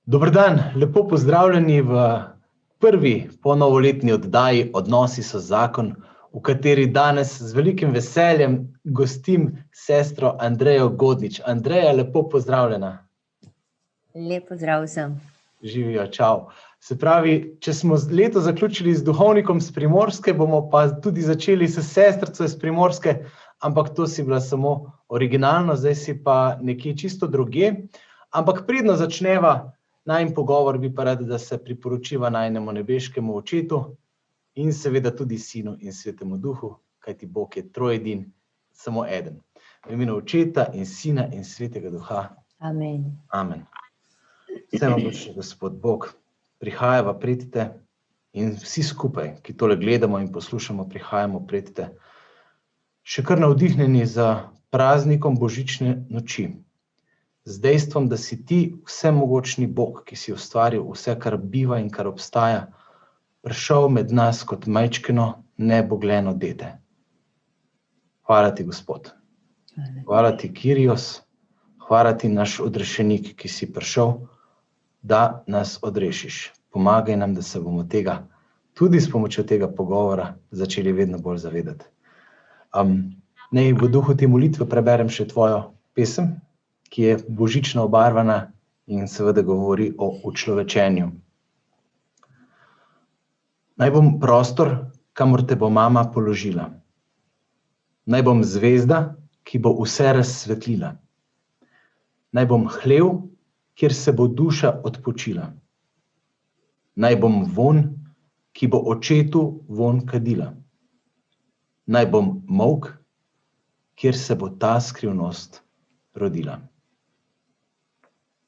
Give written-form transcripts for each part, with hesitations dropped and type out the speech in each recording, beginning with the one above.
Dober dan, lepo pozdravljeni v prvi ponovoletni oddaji Odnosi so zakon, v kateri danes z velikim veseljem gostim sestro Andrejo Godnič. Andreja, lepo pozdravljena. Lep pozdrav vsem. Živijo, čau. Se pravi, če smo leto zaključili z duhovnikom s Primorske, bomo pa tudi začeli s sestrico iz Primorske, ampak to si bila samo originalno, zdaj si pa nekje čisto drugje. Ampak predno začneva najin pogovor, bi pa rad, da se priporočiva najinemu nebeškemu očetu in seveda tudi Sinu in Svetemu Duhu, kajti Bog je trojedin, samo eden. V imenu Očeta in Sina in Svetega Duha. Amen. Amen. Vsemogočni Gospod Bog, prihajava pred te in vsi skupaj, ki tole gledamo in poslušamo, prihajamo pred te, še kar navdihnjeni za praznikom božične noči. Z dejstvom, da si ti vsemogočni Bog, ki si ustvaril vse, kar biva in kar obstaja, prišel med nas kot majčkeno nebogljeno dete. Hvala ti, Gospod. Hvala ti, Kyrios. Hvala ti, naš odrešenik, ki si prišel, da nas odrešiš. Pomagaj nam, da se bomo tega, tudi s pomočjo tega pogovora, začeli vedno bolj zavedati. Naj v duhu te molitve preberem še tvojo pesem, ki je božično obarvana in seveda govori o učlovečenju. Naj bom prostor, kamor te bo mama položila. Naj bom zvezda, ki bo vse razsvetlila. Naj bom hlev, kjer se bo duša odpočila. Naj bom vonj, ki bo očetu vonj kadila. Naj bom molk, kjer se bo ta skrivnost rodila.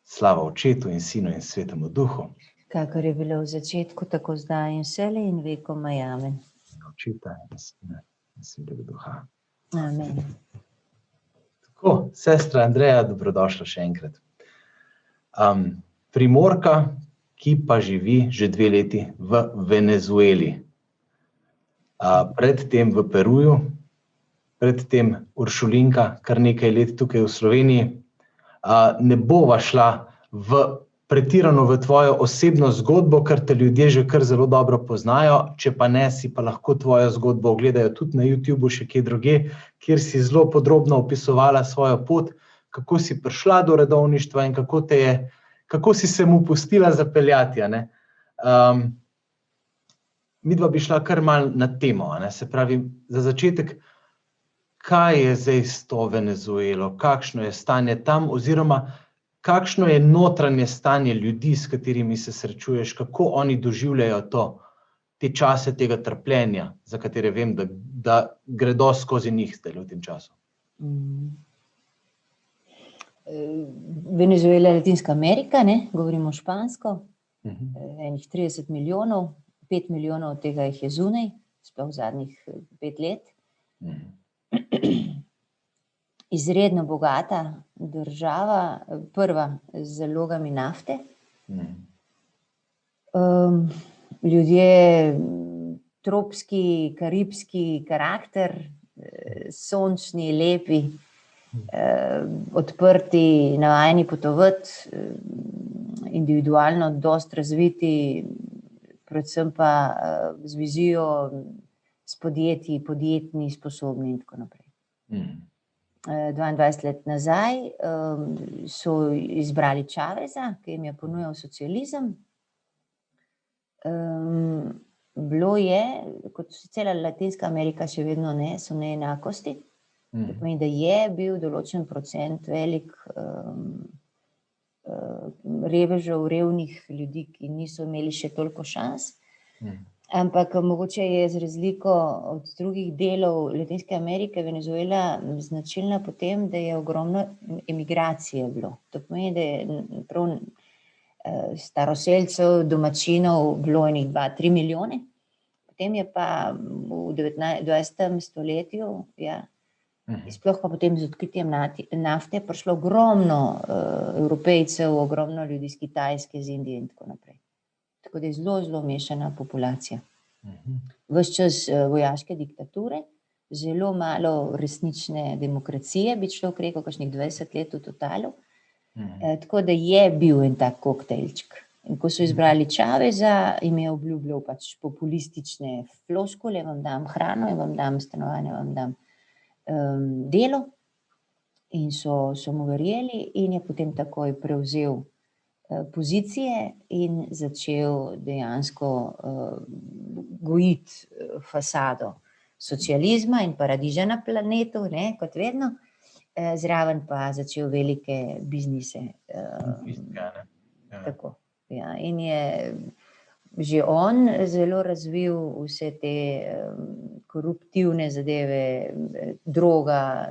Slava Očetu in Sinu in Svetemu Duhu. Kakor je bilo v začetku, tako zdaj in vselej in vekomaj. Amen. Očeta in Sina in Svetega Duha. Amen. Tako, sestra Andreja, dobrodošla še enkrat. Primorka, ki pa živi že 2 leti v Venezueli. Predtem v Peruju, predtem Uršulinka, kar nekaj let tukaj v Sloveniji. Ne bova šla pretirano v tvojo osebno zgodbo, ker te ljudje že kar zelo dobro poznajo, če pa ne, si pa lahko tvojo zgodbo ogledajo tudi na YouTubeu še kje drugje, kjer si zelo podrobno opisovala svojo pot, kako si prišla do redovništva in kako si se mu pustila zapeljati. Midva bi šla kar malo na temo, se pravi, za začetek, kaj je zdaj s to Venezuelo, kakšno je stanje tam, oziroma kakšno je notranje stanje ljudi, s katerimi se srečuješ, kako oni doživljajo te čase tega trpljenja, za katere vem, da gredo skozi njih zdaj v tem času. Venezuela je Latinska Amerika, govorimo špansko, enih 30 milijonov, 5 milijonov od tega jih je zunaj, sploh zadnjih 5 let. Izredno bogata država, prva z zalogami nafte. Ljudje, tropski, karibski karakter, sončni, lepi, odprti, navajeni potovati, individualno dosti razviti, predvsem pa z vizijo, s podjetji, podjetni, sposobni in tako naprej. 22 let nazaj so izbrali Chaveza, ki jim je ponujal socializem. Bilo je, kot cela Latinska Amerika še vedno so neenakosti. To pomeni, da je bil določen procent velik revežev, revnih ljudi, ki niso imeli še toliko šans. Ampak mogoče je z razliko od drugih delov Latinske Amerike, Venezuela značilna po tem, da je ogromno emigracije bilo. To pomeni, da je prav staroselcev, domačinov bilo enih 2-3 milijone. Potem je pa v 20. stoletju, sploh pa potem z odkritjem nafte, prišlo ogromno Evropejcev, ogromno ljudi iz Kitajske, iz Indije in tako naprej. Tako da je zelo, zelo mešana populacija. Ves čas vojaške diktature, zelo malo resnične demokracije, bi človek rekel, kakšnih 20 let v totalu. Tako da je bil en tak koktejlček. In ko so izbrali Čaveza, jim je obljubljal pač populistične floskule, vam dam hrano, vam dam stanovanje, vam dam delo. In so mu verjeli in je potem takoj prevzel pozicije in začel dejansko gojiti fasado socializma in paradiža na planetu, ne, kot vedno, zraven pa začel velike biznise. Tako, ja. In je že on zelo razvil vse te koruptivne zadeve, droga,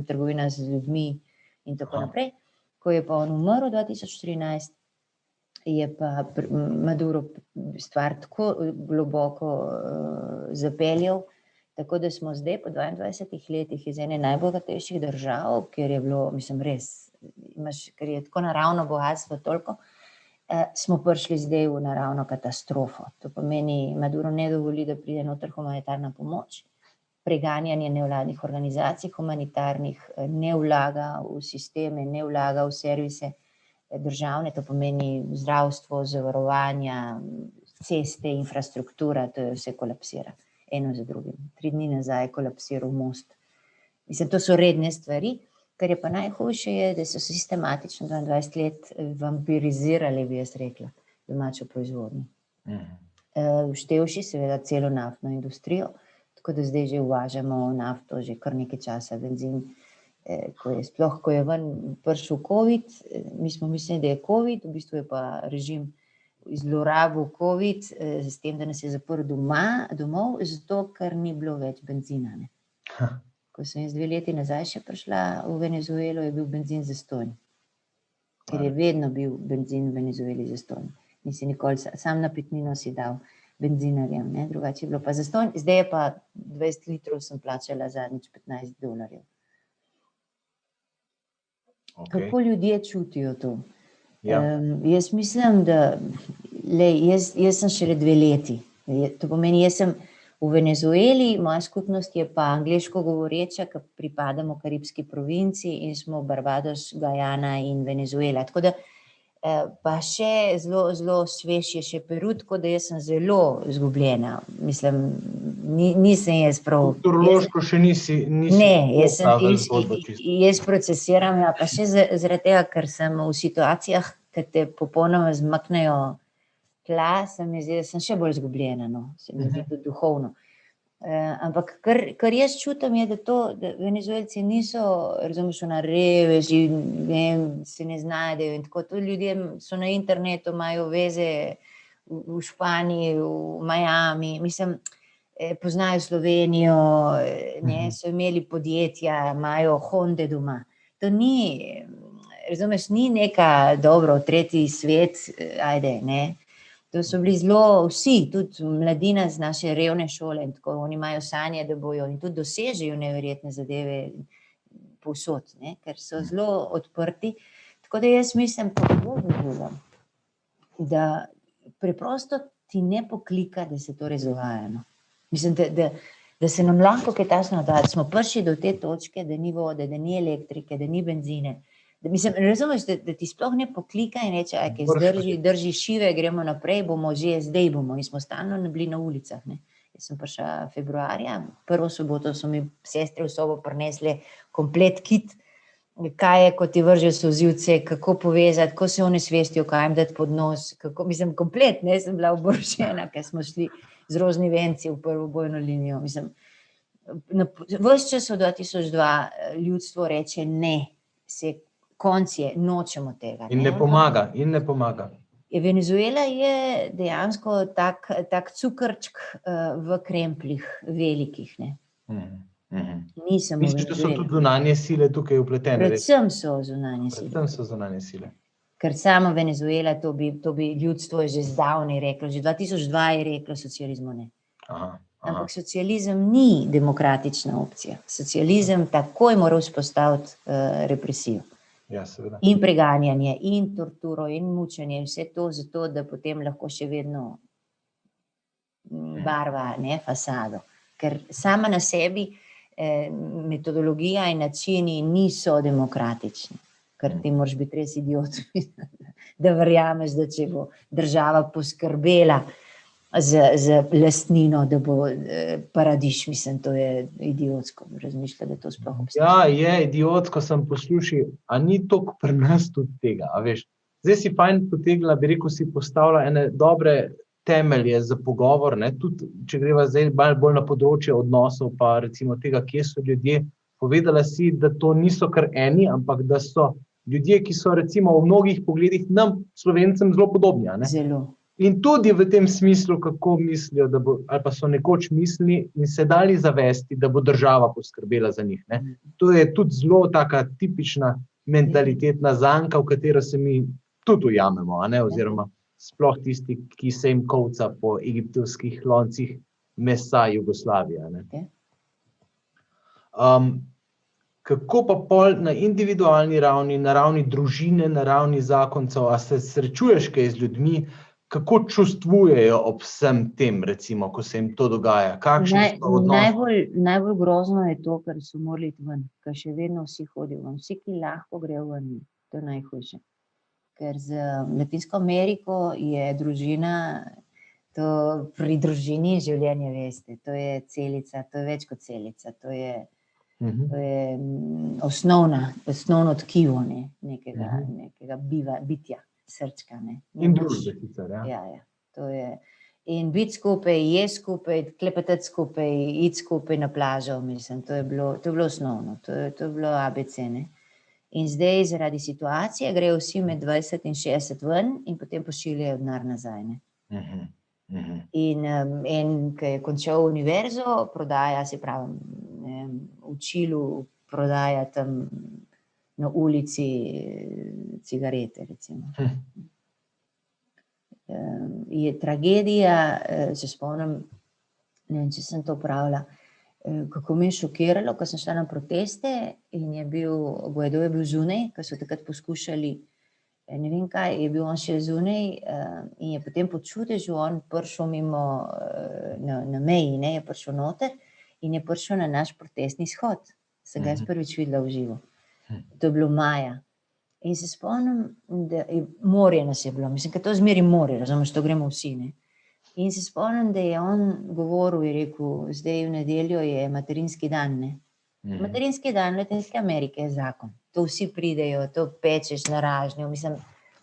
trgovina z ljudmi in tako naprej. Ko je pa on umrl 2013, je pa Maduro stvar tako globoko zapeljal, tako da smo zdaj po 22 letih iz ene najbogatejših držav, kjer je bilo, res, ker je tako naravno bogatstvo toliko, smo prišli zdaj v naravno katastrofo. To pomeni, Maduro ne dovoli, da pride noter humanitarna pomoč, preganjanje nevladnih organizacij humanitarnih, ne vlaga v sisteme, ne vlaga v servise državne, to pomeni zdravstvo, zavarovanja, ceste, infrastruktura, to je vse kolapsira, eno za drugim. 3 dni nazaj je kolapsiral most. To so redne stvari, kar je pa najhujše je, da so sistematično 22 let vampirizirali, bi jaz rekla, domačo proizvodnjo. Števši seveda celo naftno industrijo, tako da zdaj že uvažamo nafto, že kar nekaj časa, benzin, ko je ven prišel COVID, mi smo mislili, da je COVID, v bistvu je pa režim zlorabil COVID, s tem, da nas je zaprl domov, zato, ker ni bilo več benzina, ne. Ko sem jaz 2 leti nazaj še prišla v Venezuelo, je bil benzin zastonj. Ker je vedno bil benzin v Venezueli zastonj. Nisi nikoli, sam na pitnino si dal benzinarjem, ne, drugače je bilo pa zastonj, zdaj je pa 20 litrov sem plačala zadnjič $15. Kako ljudje čutijo to? Jaz mislim, da jaz sem šele 2 leti, to pomeni, jaz sem v Venezueli, moja skupnost je pa angleško govoreča, ker pripadamo karibski provinci in smo Barbados, Gajana in Venezuela, tako da pa še zelo svež je še Peru, tako da jaz sem zelo izgubljena, nisem jaz prav. Kulturološko še nisi. Ne, jaz procesiram, ja, pa še zaradi tega, ker sem v situacijah, ki te popolnoma zmaknejo tla, se mi zdi, da sem še bolj izgubljena, no, se mi zdi tudi duhovno. Ampak kar jaz čutim je, da Venezuelci niso, razumeš, reveži, se ne znajdejo in tako, to ljudje so na internetu, imajo veze v Španiji, v Miami, poznajo Slovenijo, ne, so imeli podjetja, imajo Honde doma. To ni, razumeš, ni neka dobro, tretji svet, ajde, ne. To so bili zelo vsi, tudi mladina z naše revne šole in tako, oni imajo sanje, da bojo in tudi dosežejo neverjetne zadeve povsod, ne, ker so zelo odprti. Tako da jaz mislim, da preprosto ti ne poklika, da se to res dogaja, no. Da se nam lahko kaj takšnega dogaja, da smo prišli do te točke, da ni vode, da ni elektrike, da ni benzine. Razumeš, da ti sploh ne poklika in reče, drži šive, gremo naprej, zdaj bomo, in smo stalno bili na ulicah, ne. Jaz sem prišla februarja, prvo soboto so mi sestre v sobo prinesle komplet kit, kaj je, ko ti vržejo solzivce, kako povezati, ko se onesvestijo, kaj jim dati pod nos, komplet, ne, sem bila oborožena, ker smo šli z rožni venci v prvo bojno linijo, ves čas od 2002 ljudstvo reče ne, konc je, nočemo tega. In ne pomaga. Venezuela je dejansko tak cukrčk v krempljih velikih, ne. Misliš, da so tudi zunanje sile tukaj vpletene? Predvsem so zunanje sile. Ker samo Venezuela, to bi ljudstvo že zdavnaj reklo, že 2002 je reklo socializmu ne. Ampak socializem ni demokratična opcija. Socializem takoj mora vzpostaviti represijo. Ja, seveda. In preganjanje, in torturo, in mučenje, vse to zato, da potem lahko še vedno barva, ne, fasado. Ker sama na sebi metodologija in načini niso demokratični. ker ti moraš biti res idiot, da verjameš, da če bo država poskrbela za lastnino, da bo paradiž, mislim, to je idiotsko, razmišlja, da to sploh obstaja. Ja, je idiotsko, sem poslušal, a ni toliko pri nas tudi tega, a veš. Zdaj si fajn potegla, bi rekel, si postavila ene dobre temelje za pogovor, ne, tudi če greva zdaj malo bolj na področje odnosov, pa recimo tega, kje so ljudje. Povedala si, da to niso kar eni, ampak da so ljudje, ki so recimo v mnogih pogledih nam, Slovencem, zelo podobni, a ne? Zelo. In tudi v tem smislu, kako mislijo, da bo, ali pa so nekoč mislili in se dali zavesti, da bo država poskrbela za njih, ne. To je tudi zelo taka tipična mentalitetna zanka, v katero se mi tudi ujamemo, a ne, oziroma sploh tisti, ki se jim kolca po egiptovskih loncih mesa Jugoslavije, ne. Kako pa pol na individualni ravni, na ravni družine, na ravni zakoncev, a se srečuješ kaj z ljudmi, kako čustvujejo ob vsem tem, recimo, ko se jim to dogaja? Kakšni so odnosi? Najbolj grozno je to, ker so morali iti ven, ker še vedno vsi hodijo ven. Vsi, ki lahko grejo ven, to je najhujše. Ker z Latinsko Ameriko je družina, to pri družini je življenje, veste, to je celica, to je več kot celica, to je osnovno tkivo, ne, nekega bitja. Srčka, ne. In družbe sicer, ja. Ja, to je. In biti skupaj, jesti skupaj, klepetati skupaj, iti skupaj na plažo, mislim, to je bilo osnovno, to je bilo ABC, ne. In zdaj zaradi situacije grejo vsi med 20 in 60 ven in potem pošiljajo denar nazaj, ne. In ki je končal univerzo, prodaja, se pravi, v Čilu prodaja tam na ulici cigarete, recimo. Je tragedija, se spomnim, ne vem, če sem to pravila, kako me je šokiralo, ko sem šla na proteste in je bil, Guaido je bil zunaj, ko so takrat poskušali, ne vem kaj, je bil on še zunaj in je potem po čudežu on prišel mimo na meji, ne, je prišel noter in je prišel na naš protestni shod. Sem ga jaz prvič videla v živo. To je bilo maja. In se spomnim, da morje nas je bilo, mislim, ker to zmeri morje, razumeš, to gremo vsi, ne. In se spomnim, da je on govoril, je rekel, zdaj v nedeljo je materinski dan, ne. Materinski dan Latinske Amerike je zakon. To vsi pridejo, to pečeš na ražnju, mislim,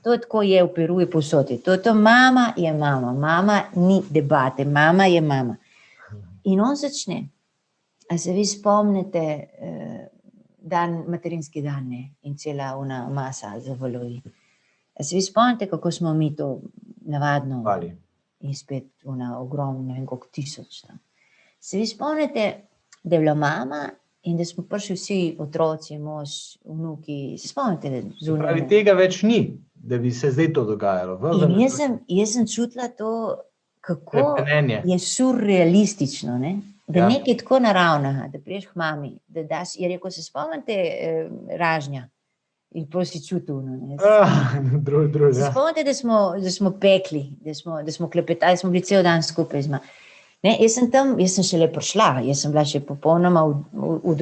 to tako je v Peruju povsod. To mama je mama, mama ni debate, mama je mama. In on začne, a se vi spomnite, materinski dan, ne, in cela ona masa zavalovi. A se vi spomnite, kako smo mi to navadno in spet ona ogromna, ne vem koliko tisoč tam. Se vi spomnite, da je bila mama in da smo prišli vsi otroci, mož, vnuki, se spomnite, da zunaj. Pravi, tega več ni, da bi se zdaj to dogajalo. In jaz sem čutila to, kako je surrealistično, ne. Da nekaj tako naravnega, da priješ k mami, da daš, je rekel, se spomnite ražnja in pol si čutil, ne. Se spomnite, da smo pekli, da smo klepetali, smo bili cel dan skupaj z mamo. Ne, jaz sem šele prišla, jaz sem bila še popolnoma v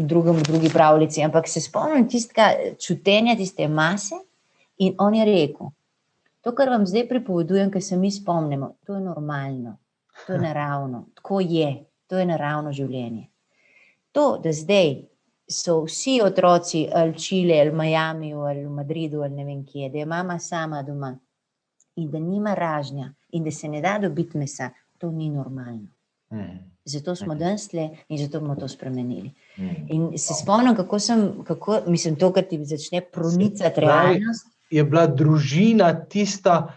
drugi pravljici, ampak se spomnim tistega čutenja, tiste mase in on je rekel, to, kar vam zdaj pripovedujem, ker se mi spomnimo, to je normalno, to je naravno, tako je. To je naravno življenje. To, da zdaj so vsi otroci ali Čile, ali Miamiju, ali v Madridu, ali ne vem kje, da je mama sama doma in da nima ražnja in da se ne da dobiti mesa, to ni normalno. Zato smo danes tle in zato bomo to spremenili. In se spomnim, mislim, to, kar ti začne pronicati realnost. Je bila družina tista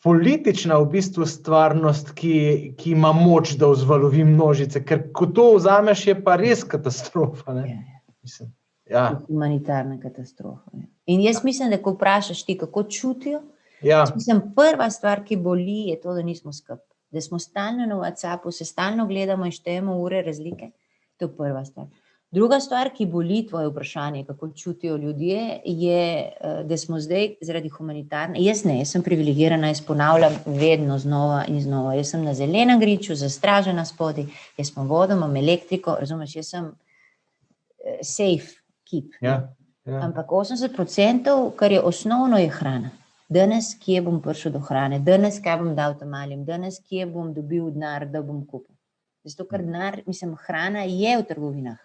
politična v bistvu stvarnost, ki ima moč, da vzvalovi množice, ker ko to vzameš, je pa res katastrofa, ne. Mislim, ja. Humanitarna katastrofa. In jaz mislim, da ko vprašaš ti, kako čutijo, ja. Mislim, prva stvar, ki boli, je to, da nismo skupaj. Da smo stalno na WhatsAppu, se stalno gledamo in štejemo ure razlike. To je prva stvar. Druga stvar, ki boli, tvoje vprašanje, kako čutijo ljudje, je, da smo zdaj zaradi humanitarne, jaz sem privilegirana, jaz ponavljam vedno znova in znova, jaz sem na zelenem griču, zastražena spodaj, jaz imam vodo, imam elektriko, razumeš, jaz sem safe keep. Ja. Ampak 80%, kar je osnovno, je hrana. Danes, kje bom prišel do hrane, danes, kaj bom dal tam malim, danes, kje bom dobil denar, da bom kupil. Zato, ker denar, mislim, hrana je v trgovinah.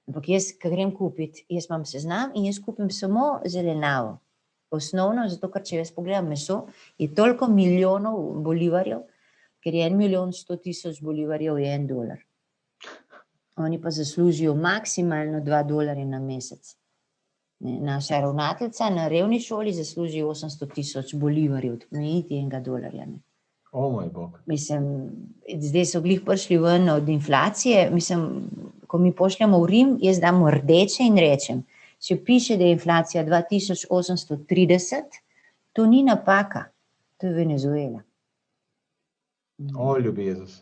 Ampak jaz, ko grem kupiti, jaz imam seznam in jaz kupim samo zelenjavo. Osnovno, zato, ker če jaz pogledam meso, je toliko milijonov bolivarjev, ker je 1.100.000 bolivarjev je $1. Oni pa zaslužijo maksimalno $2 na mesec. Naša ravnateljica na revni šoli zasluži 800.000 bolivarjev, niti $1. O moj bog. Mislim, zdaj so glih prišli ven od inflacije, mislim, ko mi pošljamo v Rim, jaz dam rdeče in rečem, če piše, da je inflacija 2830, to ni napaka, to je Venezuela. O, ljubi Jezus.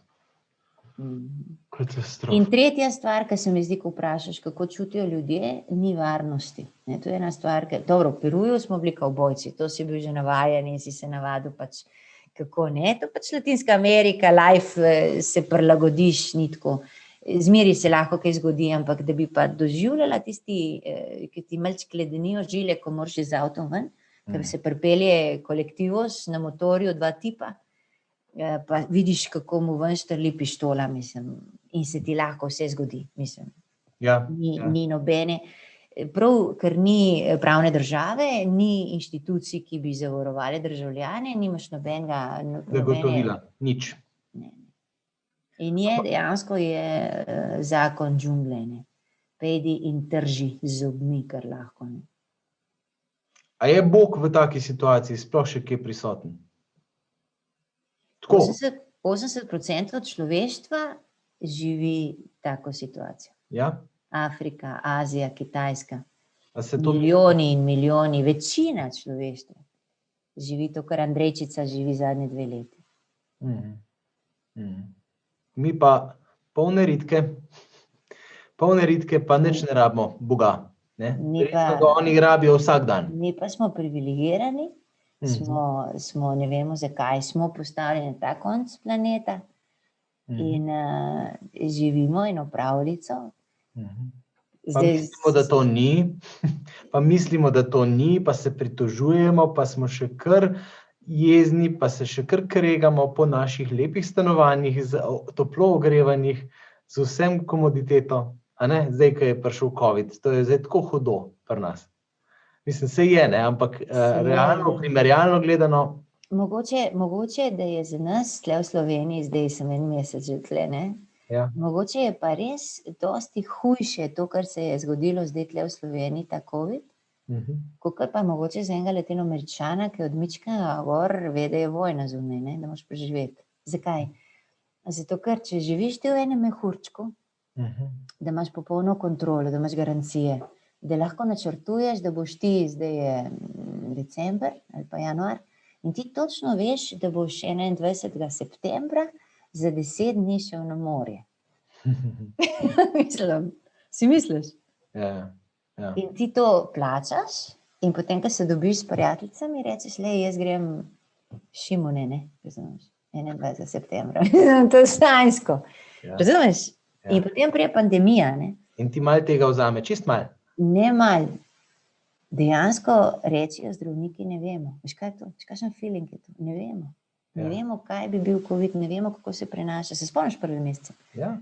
Katastrofa. In tretja stvar, ki se mi zdi, ko vprašaš, kako čutijo ljudje, ni varnosti. To je ena stvar, dobro, v Peruju smo bili kavbojci, to si bil že navajen in si se navadil pač, kako ne, to pač Latinska Amerika, life se prilagodiš, ni tako. Zmeri se lahko kaj zgodi, ampak da bi pa doživljala tisti, ki ti malč kledenijo žile, ko moraš z avtom ven, ker se pripelje kolektivos na motorju 2 tipa, pa vidiš, kako mu ven štrli pištola, mislim, in se ti lahko vse zgodi, mislim. Ni nobene, prav, ker ni pravne države, ni inštitucij, ki bi zavarovali državljane, nimaš nobenega... Zagotovila, nič. Ne. In dejansko je zakon džungle, ne. Pejdi in trži z zobmi, kar lahko, ne. A je Bog v taki situaciji sploh še kje prisoten? 80% človeštva živi tako situacijo. Ja? Afrika, Azija, Kitajska. To... Milijoni in milijoni, večina človeštva živi to, kar Andrejčica živi zadnje 2 leti. Mi pa polne ritke, pa nič ne rabimo Boga. Oni rabijo vsak dan. Mi pa smo privilegirani, smo, ne vemo zakaj, smo postavljeni na ta konc planeta in živimo eno pravljico. Pa mislimo, da to ni, pa se pritožujemo, pa smo še kar jezni, pa se še kar kregamo po naših lepih stanovanjih, toplo ogrevanih, z vsem komoditeto, a ne, zdaj, ko je prišel COVID, to je zdaj tako hudo pri nas. Mislim, se je, ne, ampak realno, primerjalno gledano... Mogoče, da je za nas tle v Sloveniji, zdaj sem 1 mesec že tle, ne? Ja. Mogoče je pa res dosti hujše to, kar se je zgodilo zdaj tle v Sloveniji, ta COVID, kakor pa mogoče za enega Latinoameričana, ki od mička gor ve, da je vojna zunaj, ne, da moraš preživeti. Zakaj? Zato, ker če živiš ti v enem mehurčku, da imaš popolno kontrolo, da imaš garancije, da lahko načrtuješ, da boš ti, zdaj je december ali pa januar, in ti točno veš, da boš 21. septembra za 10 dni šel na morje. Mislim, si misliš? Ja. In ti to plačaš in potem, ko se dobiš s prijateljicami, rečeš, jaz grem Šimone, ne, razumeš, 21. septembra. To je sanjsko. Razumeš? In potem prije pandemija, ne. In ti malo tega vzame, čist malo. Ne malo. Dejansko rečijo zdravniki, ne vemo. Veš kaj je to? Kakšen feeling je to? Ne vemo. Ne vemo, kaj bi bil COVID, ne vemo, kako se prenaša. Se spomniš 1. mesece? Ja.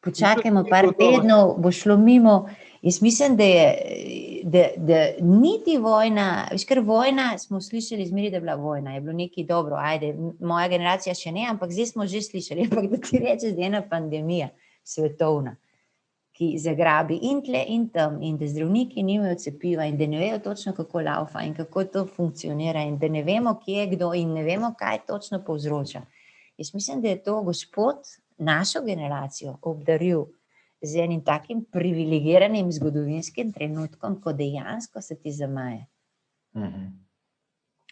Počakajmo par tednov, bo šlo mimo. Jaz mislim, da niti vojna, veš, ker vojna, smo slišali zmeri, da je bila vojna, je bilo nekaj dobro, ajde, moja generacija še ne, ampak zdaj smo že slišali, ampak da ti rečeš, da je ena pandemija svetovna, ki zagrabi in tle in tam, in da zdravniki nimajo cepiva in da ne vejo točno, kako laufa in kako to funkcionira in da ne vemo, kje je kdo in ne vemo, kaj točno povzroča. Jaz mislim, da je to Gospod našo generacijo obdaril z enim takim privilegiranim zgodovinskim trenutkom, ko dejansko se ti zamaje.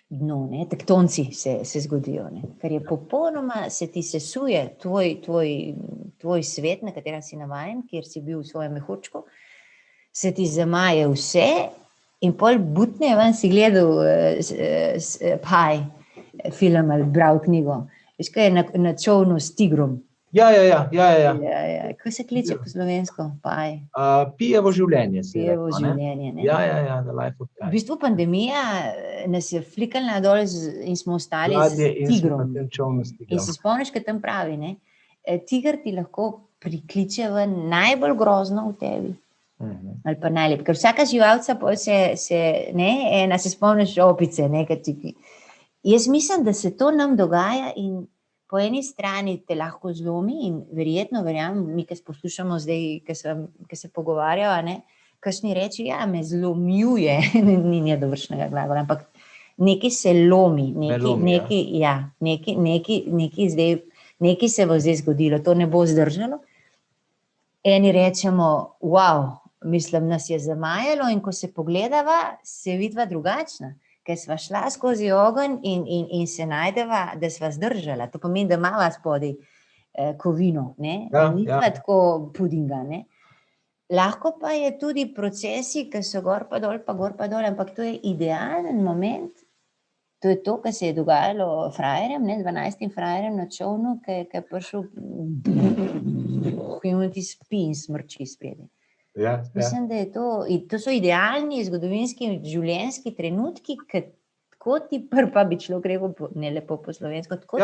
Dno, ne, tektonci se zgodijo, ne, ker je popolnoma, se ti sesuje tvoj svet, na katerem si navajen, kjer si bil v svojem mehurčku, se ti zamaje vse in pol butne ven si gledal Pi film ali bral knjigo. Veš, kaj je na čovnu s tigrom, Ja. Kako se kliče po slovensko? Paj. Pijevo življenje. Pijevo življenje, ne? Ja, The Life of V Pi. bistvu pandemija nas je flikala dol in smo ostali z Ladje in smo tigrom. na tem čovnu s In tigrom. se spomniš, kaj tam pravi, ne? Tiger ti lahko prikliče ven najbolj grozno v tebi. Ali pa najlep, ker vsaka živalca ena se spomniš opice, ne, jaz mislim, da se to nam dogaja in po eni strani te lahko zlomi in verjetno, verjamem, mi, ki poslušamo zdaj, ki se pogovarjava, ne, kakšni reči, ja, me zlomljuje, ni dovršnega glagola, ampak nekaj se lomi, nekaj se bo zdaj zgodilo, to ne bo zdržalo. Eni rečemo, wow, mislim, nas je zamajalo in ko se pogledava, se vidva drugačna, ker sva šla skozi ogenj in se najdeva, da sva zdržala. To pomeni, da imava spodaj kovino, ne? Nisva tako pudinga, ne? Lahko pa je tudi procesi, ki so gor pa dol, ampak to je idealen moment. To je to, kar se je dogajalo frajerjem, 12 frajerjem na čovnu, ki je prišel in ti spi in smrči spredaj. Mislim, da je to so idealni zgodovinski življenjski trenutki, ki tako ti pa bi človek rekel, ne lepo po slovensko, tako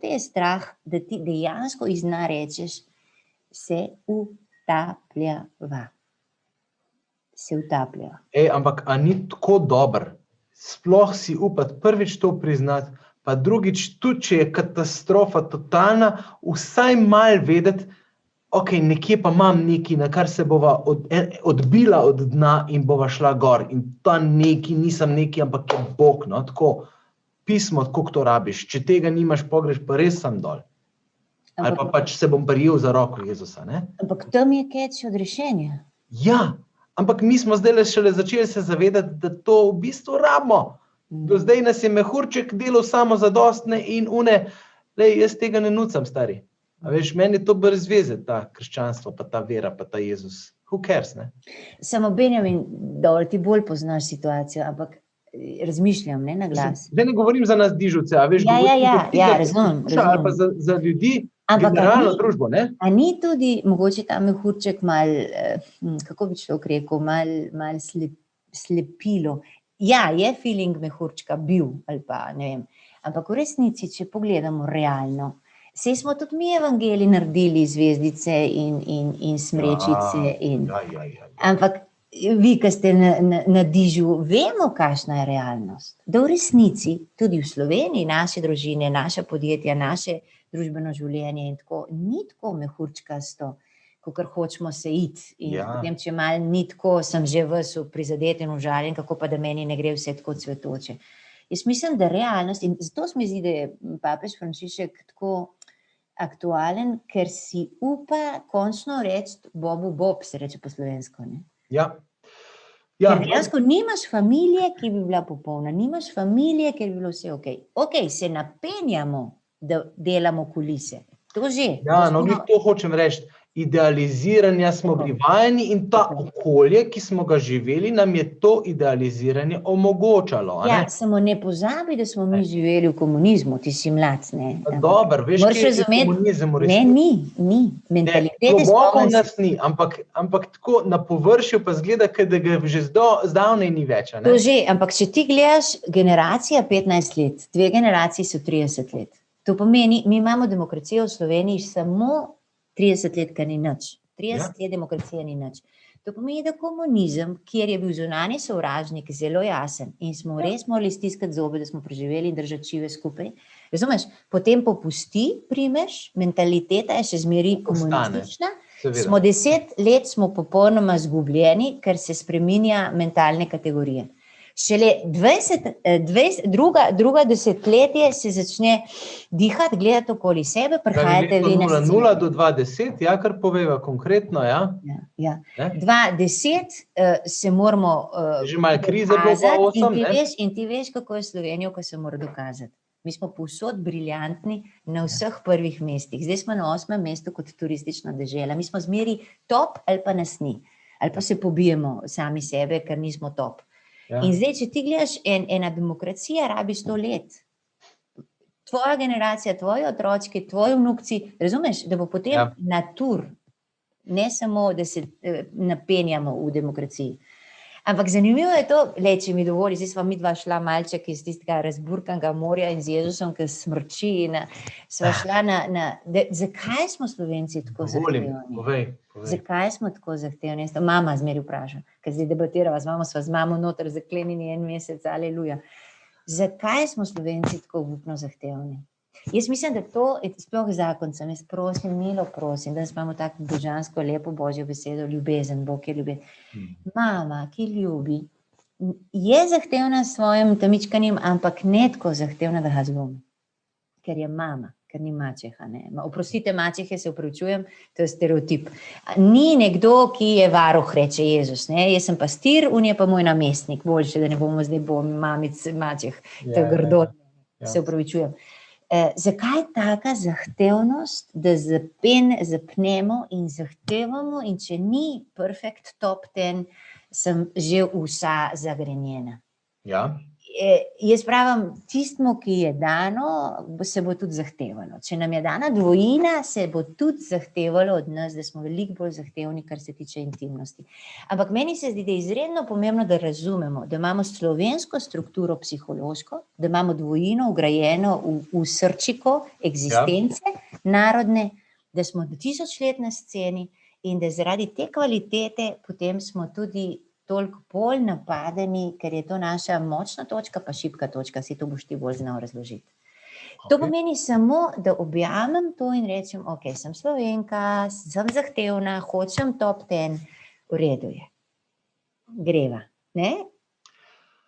te je strah, da ti dejansko iz dna rečeš, se utapljava. Ampak a ni tako dober, sploh si upati prvič to priznati, pa drugič tudi, če je katastrofa totalna, vsaj malo vedeti, ok, nekje pa imam nekaj, na kar se bova odbila od dna in bova šla gor. In ta nekaj, nisem nekaj, ampak je Bog, no, tako, pismo, koliko to rabiš. Če tega nimaš, pogreš, pa res sem dol. Ali pa pač se bom prijel za roko Jezusa, ne? Ampak tam je catch odrešenja. Ja, ampak mi smo zdaj šele začeli se zavedati, da to v bistvu rabimo. Do zdaj nas je mehurček delal samozadostne in jaz tega ne nucam, stari. A veš, meni je to brez veze, ta krščanstvo, pa ta vera, pa ta Jezus. Who cares, ne? Samo Benjamin, dobro, ti bolj poznaš situacijo, ampak razmišljam, ne, na glas. Zdaj ne govorim za nas dižovce, a veš, razumem. Ali pa za ljudi, generalno družbo, ne? A ni tudi mogoče ta mehurček kako bi človek rekel, mal slepilo. Ja, je feeling mehurčka bil, ali pa, ne vem, ampak v resnici, če pogledamo realno, saj smo tudi mi evangelij naredili zvezdice in smrečice. Ampak vi, ki ste na dižu, vemo, kakšna je realnost. Da v resnici, tudi v Sloveniji, naše družine, naša podjetja, naše družbeno življenje in tako, ni tako mehurčkasto, kakor hočemo se iti. In potem, če malo ni tako, sem že ves prizadet in užaljen, kako pa da meni ne gre vse tako cvetoče. Jaz mislim, da realnost, in zato se mi zdi, da je papež Frančišek tako aktualen, ker si upa končno reči Bobu Bob, se reče po slovensko, ne? Ker dejansko nimaš familije, ki bi bila popolna, nimaš familije, ker bi bilo vse okej. Okej, se napenjamo, da delamo kulise. To že. To hočem reči. Idealiziranja smo bili vajeni in ta okolje, ki smo ga živeli, nam je to idealiziranje omogočalo. Ja, samo ne pozabi, da smo mi živeli v komunizmu, ti si mlad, ne? Dobro, veš, kje je komunizem v resnici? Ne, ni. Mentalitete globoko nas ni, ampak tako na površju pa zgleda, da ga že zdavnej ni več. To že, ampak če ti gledaš, generacija 15 let, 2 generaciji so 30 let. To pomeni, mi imamo demokracijo v Sloveniji samo 30 let, kar ni nič. 30 let demokracije ni nič. To pomeni, da komunizem, kjer je bil zunanji sovražnik zelo jasen in smo res morali stiskati zobe, da smo preživeli in držati čive skupaj. Razumeš? Potem popusti, primeš, mentaliteta je še zmeri komunistična. Smo 10 let smo popolnoma zgubljeni, ker se spreminja mentalne kategorije. Šele druga desetletje se začne dihati, gledati okoli sebe, prihajate vi na sceno. 0 do 2010, kar poveva konkretno, Ja. 2010 se moramo že malo krize dokazati in ti veš, kako je Slovenijo, ko se mora dokazati. Mi smo povsod briljantni na vseh prvih mestih. Zdaj smo na 8. mestu kot turistična dežela. Mi smo zmeri top ali pa nas ni. Ali pa se pobijemo sami sebe, ker nismo top. In zdaj, če ti gledaš, ena demokracija rabi 100 let. tvoja generacija, tvoji otročki, tvoji vnukci, razumeš, da bo potem natur, ne samo, da se napenjamo v demokraciji. Ampak zanimivo je to, če mi dovoli, zdaj sva midva šla malček iz tistega razburkanega morja in z Jezusom, ki smrči, sva šla zakaj smo Slovenci tako zahtevni? Povej. Zakaj smo tako zahtevni? Mama zmeri vpraša, ker zdaj debatirava sva z mamo noter zaklenjeni 1 mesec, aleluja. Zakaj smo Slovenci tako obupno zahtevni? Jaz mislim, da to je sploh zakoncem, jaz prosim, milo prosim, da imamo tako božansko, lepo božjo besedo, ljubezen, Bog je ljubezen. Mama, ki ljubi, je zahtevna s svojim tamičkanjem, ampak ne tako zahtevna, da ga zlomi. Ker je mama, ker ni mačeha. Oprostite, mačehe, se opravičujem, to je stereotip. Ni nekdo, ki je varuh, reče Jezus. Jaz sem pastir, on je pa moj namestnik. Boljše, da ne bomo zdaj mamic mačeh, to je grdo, se opravičujem. Zakaj taka zahtevnost, da zapnemo in zahtevamo, in če ni perfect top 10, sem že vsa zagrenjena. Ja. Jaz pravim, tistmu, ki je dano, se bo tudi zahtevalo. Če nam je dana dvojina, se bo tudi zahtevalo od nas, da smo veliko bolj zahtevni, kar se tiče intimnosti. Ampak meni se zdi, da je izredno pomembno, da razumemo, da imamo slovensko strukturo psihološko, da imamo dvojino vgrajeno v srčiko eksistence narodne, da smo 1000 let na sceni in da zaradi te kvalitete potem smo tudi toliko bolj napadeni, ker je to naša močna točka, pa šibka točka, si to boš ti bolj znal razložiti. To pomeni samo, da objamem to in rečem, ok, sem Slovenka, sem zahtevna, hočem top 10, v redu je. Greva, ne?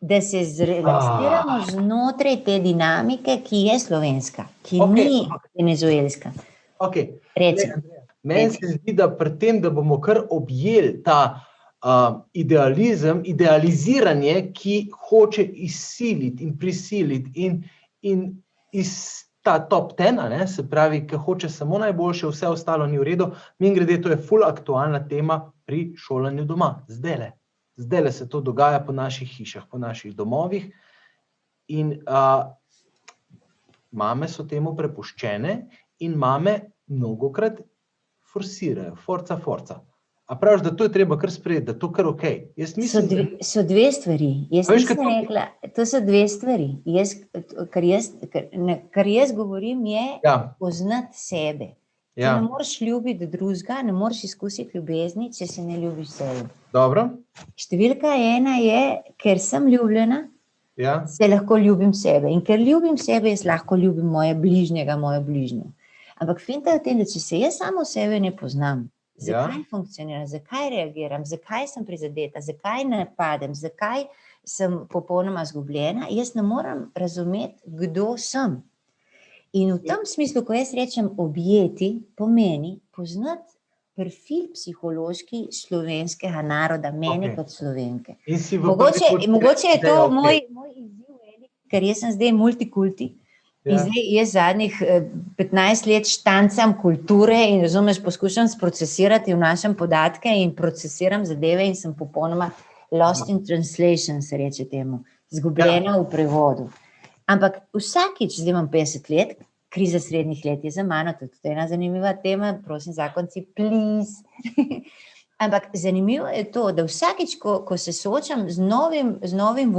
Da se zrelaksiramo znotraj te dinamike, ki je slovenska, ki ni venezuelska. Meni se zdi, da pri tem, da bomo kar objeli ta idealizem, idealiziranje, ki hoče izsiliti in prisiliti in iz ta top 10, se pravi, ki hoče samo najboljše, vse ostalo ni v redu. Mimogrede, to je ful aktualna tema pri šolanju doma. Zdajle se to dogaja po naših hišah, po naših domovih in mame so temu prepuščene in mame mnogokrat forsirajo, forca. A praviš, da to je treba kar sprejeti, da to kar okej? So dve stvari. Jaz nisem rekla, to so dve stvari. Kar jaz govorim je poznati sebe. Ti ne moreš ljubiti drugega, ne moreš izkusiti ljubezni, če se ne ljubiš sebe. Dobro. Številka 1 je, ker sem ljubljena, se lahko ljubim sebe. In ker ljubim sebe, jaz lahko ljubim moje bližnjega, mojo bližnjo. Ampak finta je v tem, da če se jaz samo sebe ne poznam, zakaj funkcioniram, zakaj reagiram, zakaj sem prizadeta, zakaj napadem, zakaj sem popolnoma izgubljena, jaz ne morem razumeti, kdo sem. In v tem smislu, ko jaz rečem objeti, pomeni poznati profil psihološki slovenskega naroda, mene kot Slovenke. Mogoče je to moj izziv, ker jaz sem zdaj multikulti. In zdaj jaz zadnjih 15 let štancam kulture in razumeš, poskušam sprocesirati v našem podatke in procesiram zadeve in sem popolnoma lost in translation, se reče temu, zgubljena v prevodu. Ampak vsakič, zdaj imam 50 let, kriza srednjih let je za mano, tudi to je ena zanimiva tema, prosim zakonci, please. Ampak zanimivo je to, da vsakič, ko se soočam z novim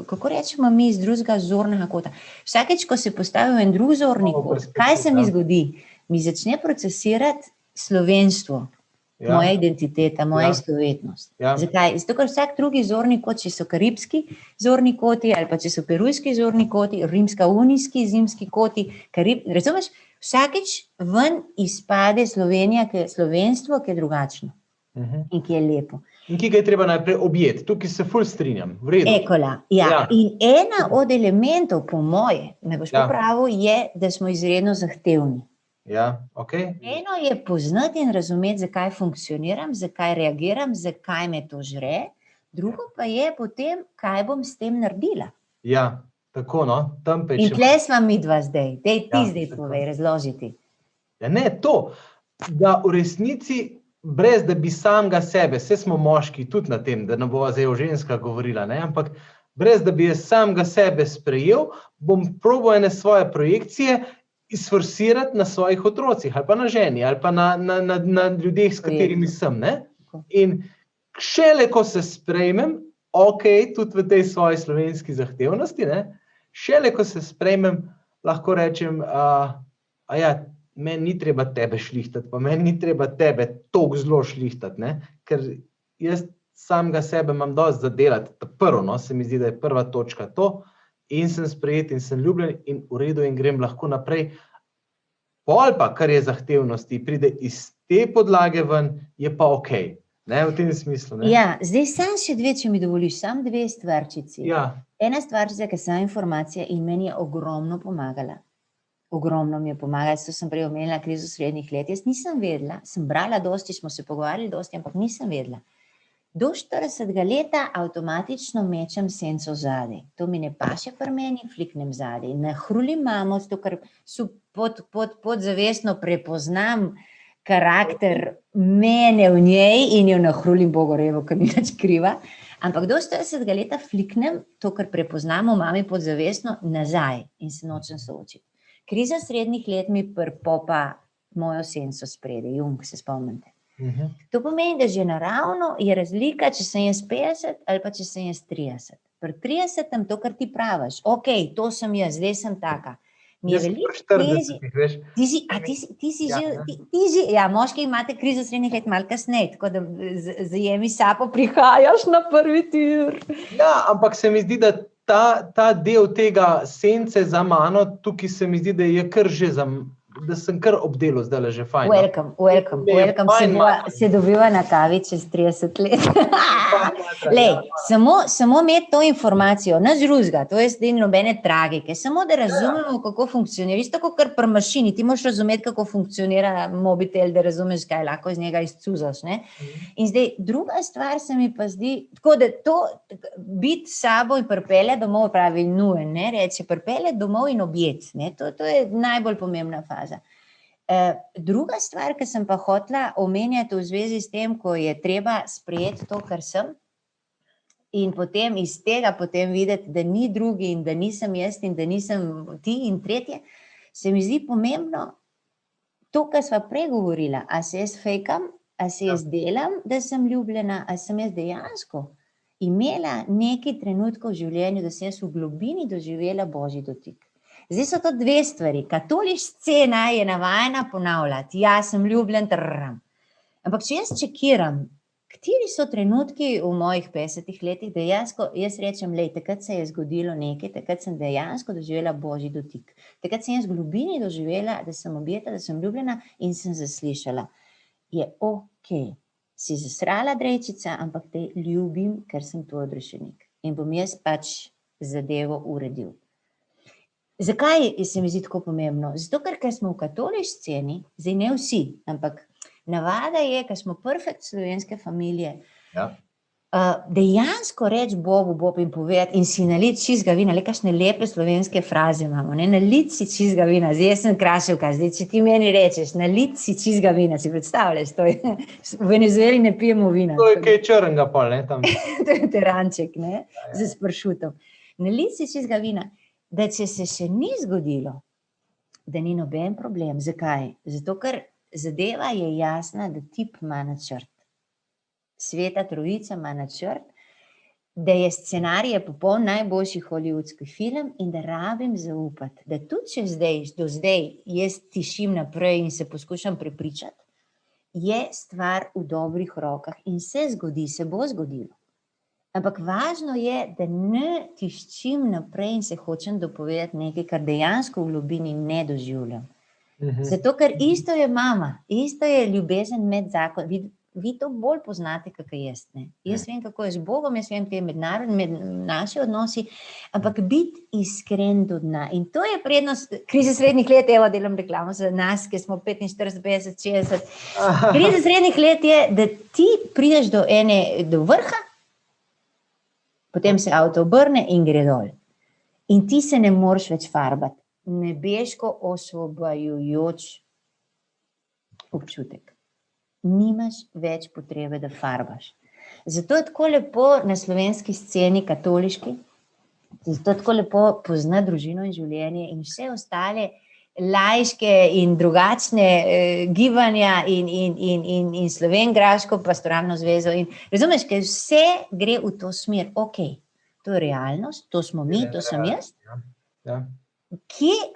kako rečemo mi, z drugega zornega kota, vsakič, ko se postavim en drug zorni kot, kaj se mi zgodi? Mi začne procesirati slovenstvo, moja identiteta, moja istovetnost. Zakaj? Zato, ker vsak drugi zorni kot, če so karibski zorni koti, ali pa če so perujski zorni koti, rimska-unijski, zimski koti, razumeš, vsakič ven izpade Slovenija, slovenstvo, ki je drugačno. In ki je lepo. In ki ga je treba najprej objeti, tukaj se ful strinjam, v redu. Ekola, in ena od elementov, po moje, me boš popravil, je, da smo izredno zahtevni. Eno je poznati in razumeti, zakaj funkcioniram, zakaj reagiram, zakaj me to žre, drugo pa je potem, kaj bom s tem naredila. Ja, tako no. In tle sva midva zdaj, dej ti zdaj povej, razložiti. Ja ne, to, da v resnici brez da bi samega sebe, vse smo moški tudi na tem, da ne bova zdaj o ženska govorila, ampak brez da bi jaz samega sebe sprejel, bom probal ene svoje projekcije izforsirati na svojih otrocih, ali pa na ženi, ali pa na ljudeh, s katerimi sem. Ne? In šele, ko se sprejmem, tudi v tej svoji slovenski zahtevnosti, ne? Šele, ko se sprejmem, lahko rečem, meni ni treba tebe šlihtati, pa meni ni treba tebe toliko zelo šlihtati, ne? Ker jaz samega sebe imam dosti zadelati. Prvo, se mi zdi, da je prva točka to, in sem sprejet in sem ljubljen in v redu in grem lahko naprej. Pol pa, kar je zahtevnosti, pride iz te podlage ven, je pa okej. Ne, v tem smislu. Ne? Ja, zdaj sam še dve, če mi dovoliš, sam dve stvarčici. Ja. Ena stvarčica, ki sem informacija in meni je ogromno pomagala. Ogromno mi je pomagala, to sem prej omenila krizo srednjih let. Jaz nisem vedela, sem brala dosti, smo se pogovarjali dosti, ampak nisem vedela. Do 40 leta avtomatično mečem senco zadaj. To mi ne paše pri meni, fliknem zadaj. Nahrulim mamo, zato ker podzavestno prepoznam karakter mene v njej in jo nahrulim Bogorevo, ker ni nič kriva. Ampak do 40 leta fliknem to, kar prepoznamo mami podzavestno, nazaj in se nočem soočiti. Kriza srednjih let mi prpopa mojo senco spredaj, Jung, se spomnite. To pomeni, da že naravno je razlika, če sem jaz 50 ali pa če sem jaz 30. Pri 30 to, kar ti praviš, to sem jaz, zdaj sem taka. Mi je veliko težje. Moški imate krizo srednjih let malo kasneje, tako da zajemi sapo, prihajaš na prvi tir. Ja, ampak se mi zdi, da ta del tega sence za mano, tukaj se mi zdi, da je kar že da sem kar obdelal, zdaj le že fajn. Welcome. Se dobiva na kavi čez 30 let. Lej, samo imeti to informacijo, nič drugega, to je zdaj nobene tragike, samo da razumemo, kako funkcionira. Isto kot kar pri mašini, ti moraš razumeti, kako funkcionira mobitel, da razumeš, kaj lahko iz njega izcuzaš. Ne? In zdaj, druga stvar se mi pa zdi, tako da to biti s sabo in pripelje domov, pravi nujen, ne, reče pripelje domov in objet, ne, to je najbolj pomembna faza. Druga stvar, ki sem pa hotela omenjati v zvezi s tem, ko je treba sprejeti to, kar sem, in potem iz tega potem videti, da ni drugi in da nisem jaz in da nisem ti in tretje, se mi zdi pomembno to, kar sva prej govorila, a se jaz fejkam, a se jaz delam, da sem ljubljena, a sem jaz dejansko imela nekaj trenutkov v življenju, da sem jaz v globini doživela Božji dotik. Zdaj so to dve stvari. Katoliška scena je navajena ponavljati. Ja, sem ljubljen, ampak če jaz čekiram, kateri so trenutki v mojih 50 letih, dejansko jaz rečem, takrat se je zgodilo nekaj, takrat sem dejansko doživela Božji dotik. Takrat sem jaz v globini doživela, da sem objeta, da sem ljubljena in sem zaslišala. Je okej. Si zasrala drejčica, ampak te ljubim, ker sem tvoj odrešenik. In bom jaz pač zadevo uredil. Zakaj se mi zdi tako pomembno? Zato, ker smo v katoliški sceni, zdaj ne vsi, ampak navada je, ker smo perfekt slovenske familije, dejansko reči Bob in povedati in si nalit čistega vina, kakšne lepe slovenske fraze imamo, ne, nalit si čistega vina, zdaj jaz sem Kraševka, zdaj če ti meni rečeš, nalit si čistega vina, si predstavljaš, to je, v Venezueli ne pijemo vina. To je kaj črnega pol, ne, tam. To je teranček, ne, za spršutom. Nalit si čistega vina. Da če se še ni zgodilo, da ni noben problem. Zakaj? Zato, ker zadeva je jasna, da tip ima načrt. Sveta Trojica ima načrt, da je scenarij popoln najboljši hollywoodski film in da rabim zaupati, da tudi če do zdaj jaz tišim naprej in se poskušam prepričati, je stvar v dobrih rokah in se zgodi, se bo zgodilo. Ampak važno je, da ne tiščim naprej in se hočem dopovedati nekaj, kar dejansko v globini ne doživljam. Zato, ker isto je mama, isto je ljubezen med zakon. Vi to bolj poznate, kakor jaz. Ne? Jaz vem, kako je z Bogom, jaz vem, te med naši odnosi, ampak biti iskren do dna. In to je prednost krize srednjih let, evo, delam reklamo za nas, ki smo 45, 50, 60. Krize srednjih let je, da ti prideš do vrha, potem se avto obrne in gre dol. In ti se ne moreš več farbati. Nebeško osvobajujoč občutek. Nimaš več potrebe, da farbaš. Zato je tako lepo na slovenski sceni katoliški, Zato tako lepo pozna družino in življenje in vse ostale laiške in drugačne gibanja in slovengraško pastoralno zvezo. In, razumeš, ker vse gre v to smer. Ok, to je realnost, to smo mi, to sem jaz. Ja.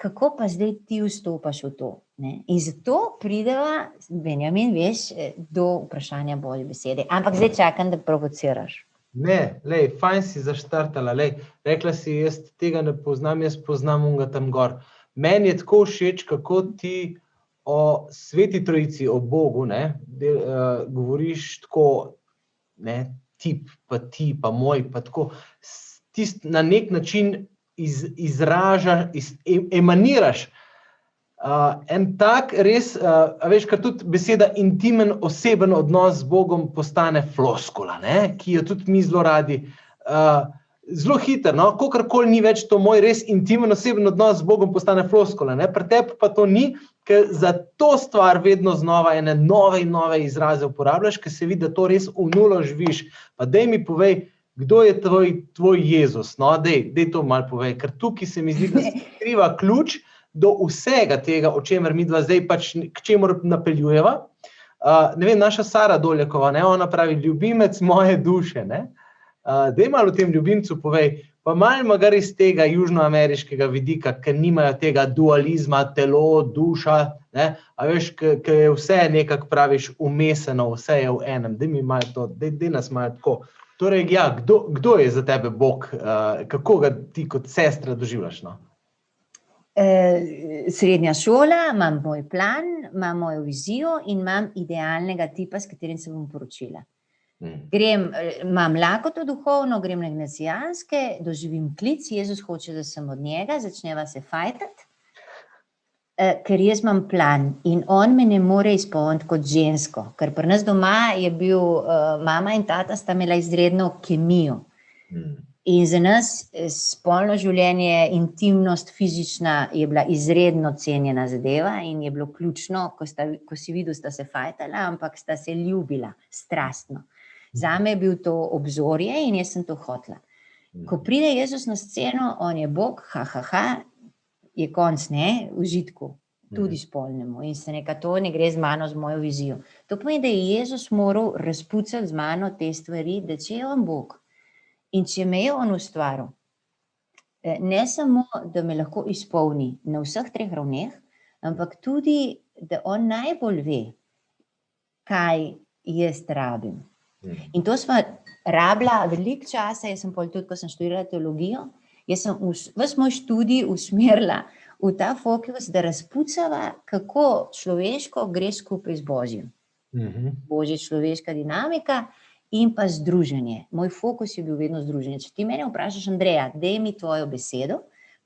Kako pa zdaj ti vstopaš v to? Ne? In zato prideva, Benjamin, veš, do vprašanja Božje besede. Ampak zdaj čakam, da provociraš. Ne, lej, fajn si zaštartala, lej. Rekla si, jaz tega ne poznam, jaz poznam unga tam gor. Meni je tako všeč, kako ti o Sveti Trojici, o Bogu, ne, govoriš tako, ne, tip, pa ti, pa moj, pa tako, na nek način izražaš, emaniraš. En tak res, veš, kar tudi beseda intimen, oseben odnos z Bogom postane floskula, ne, ki jo tudi mi zelo radi. Zelo hiter, no, kakorkoli ni več to moj res intimen, oseben odnos z Bogom postane floskula, ne, pri tebi pa to ni, ker za to stvar vedno znova ene nove in nove izraze uporabljaš, ker se vidi, da to res v nulo živiš. Pa daj mi povej, kdo je tvoj Jezus, no, daj to malo povej, ker tukaj se mi zdi, da se skriva ključ do vsega tega, o čemer mi dva zdaj pač k čemur napeljujeva. Ne vem, naša Sara Doljakova, ne, ona pravi, ljubimec moje duše, ne. Daj malo o tem ljubimcu povej, pa malo magar iz tega južnoameriškega vidika, ker nimajo tega dualizma, telo, duša, ne, a veš, ker je vse nekako praviš umeseno, vse je v enem, daj mi malo to, daj nas malo tako. Torej, ja, kdo je za tebe Bog, kako ga ti kot sestra doživljaš, no? Srednja šola, imam moj plan, imam mojo vizijo in imam idealnega tipa, s katerim se bom poročila. Imam lakoto duhovno, grem na gimnazijanske, doživim klic, Jezus hoče, da sem od njega, začneva se fajtati, ker jaz imam plan in on me ne more izpolniti kot žensko, ker pri nas doma je bil, mama in tata sta imela izredno kemijo. In za nas spolno življenje, intimnost fizična je bila izredno cenjena zadeva in je bilo ključno, ko si videl, sta se fajtala, ampak sta se ljubila, strastno. Zame je bil to obzorje in jaz sem to hotela. Ko pride Jezus na sceno, on je Bog, je konc, ne, užitku, tudi spolnemu. In se to ne gre z mano, z mojo vizijo. To pomeni, da je Jezus moral razpucati z mano te stvari, da če je on Bog, in če me je on ustvaril, ne samo, da me lahko izpolni na vseh treh ravneh, ampak tudi, da on najbolj ve, kaj jaz rabim. In to sva rabila veliko časa, jaz sem pol tudi, ko sem študirala teologijo, jaz sem ves moj študij usmerila v ta fokus, da razpucava, kako človeško gre skupaj z Božjim. Božje človeška dinamika, in pa združenje. Moj fokus je bil vedno združenje. Če ti mene vprašaš, Andreja, daj mi tvojo besedo,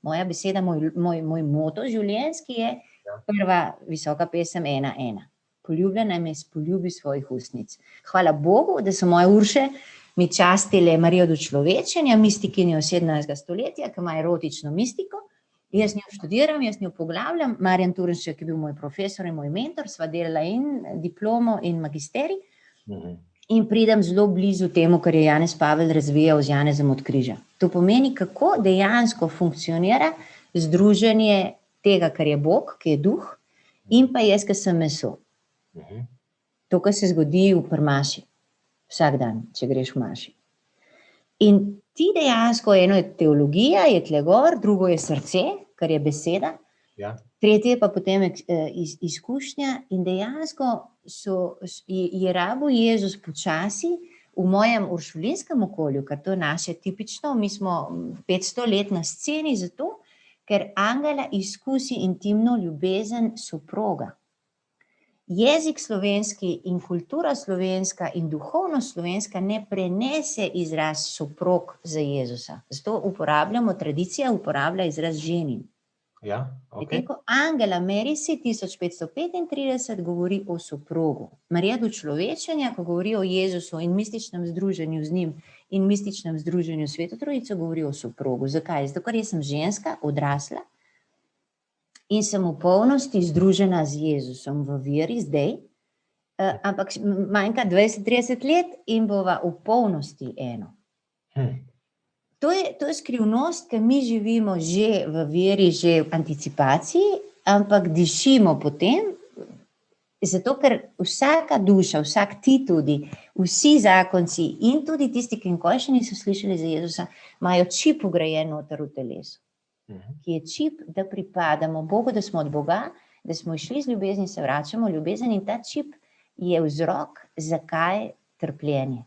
moja beseda, moj moto življenjski je prva visoka pesem 1:1. Poljubljena me spoljubi svojih ustnic. Hvala Bogu, da so moje Urše mi častile Marijo do človečenja, mistikinjo 17. stoletja, ki ima erotično mistiko. Jaz njo študiram, jaz njo poglavljam. Marjan Turnšek je bil moj profesor in moj mentor, sva delala in diplomo in magisterij. In pridem zelo blizu temu, kar je Janez Pavel razvijal z Janezom od križa. To pomeni, kako dejansko funkcionira združenje tega, kar je Bog, ki je duh, in pa jaz, ki sem meso. To, kar se zgodi v maši, vsak dan, če greš v maši. In ti dejansko, eno je teologija, je tle gor, drugo je srce, kar je beseda, tretje pa potem izkušnja in dejansko je rabil Jezus počasi v mojem uršulinskem okolju, ker to je naše tipično, mi smo 500 let na sceni zato, ker Angela izkusi intimno ljubezen soproga. Jezik slovenski in kultura slovenska in duhovnost slovenska ne prenese izraz soprog za Jezusa. Zato uporabljamo, tradicija uporablja izraz ženin. Ja, okay. Ko Angela Merisi 1535 govori o soprogu. Marija do človečenja, ko govori o Jezusu in mističnem združenju z njim in mističnem združenju s Sveto Trojico, govori o soprogu. Zakaj? Zato, ker jaz sem ženska, odrasla in sem v polnosti združena z Jezusom v veri zdaj, ampak manjka 20-30 let in bova v polnosti eno. To je skrivnost, ki mi živimo že v veri, že v anticipaciji, ampak dišimo potem, zato ker vsaka duša, vsak ti tudi, vsi zakonci in tudi tisti, ki nikoli še niso slišali za Jezusa, imajo čip vgrajen noter v telesu, ki je čip, da pripadamo Bogu, da smo od Boga, da smo išli z ljubezni, se vračamo v ljubezen in ta čip je vzrok, zakaj trpljenje.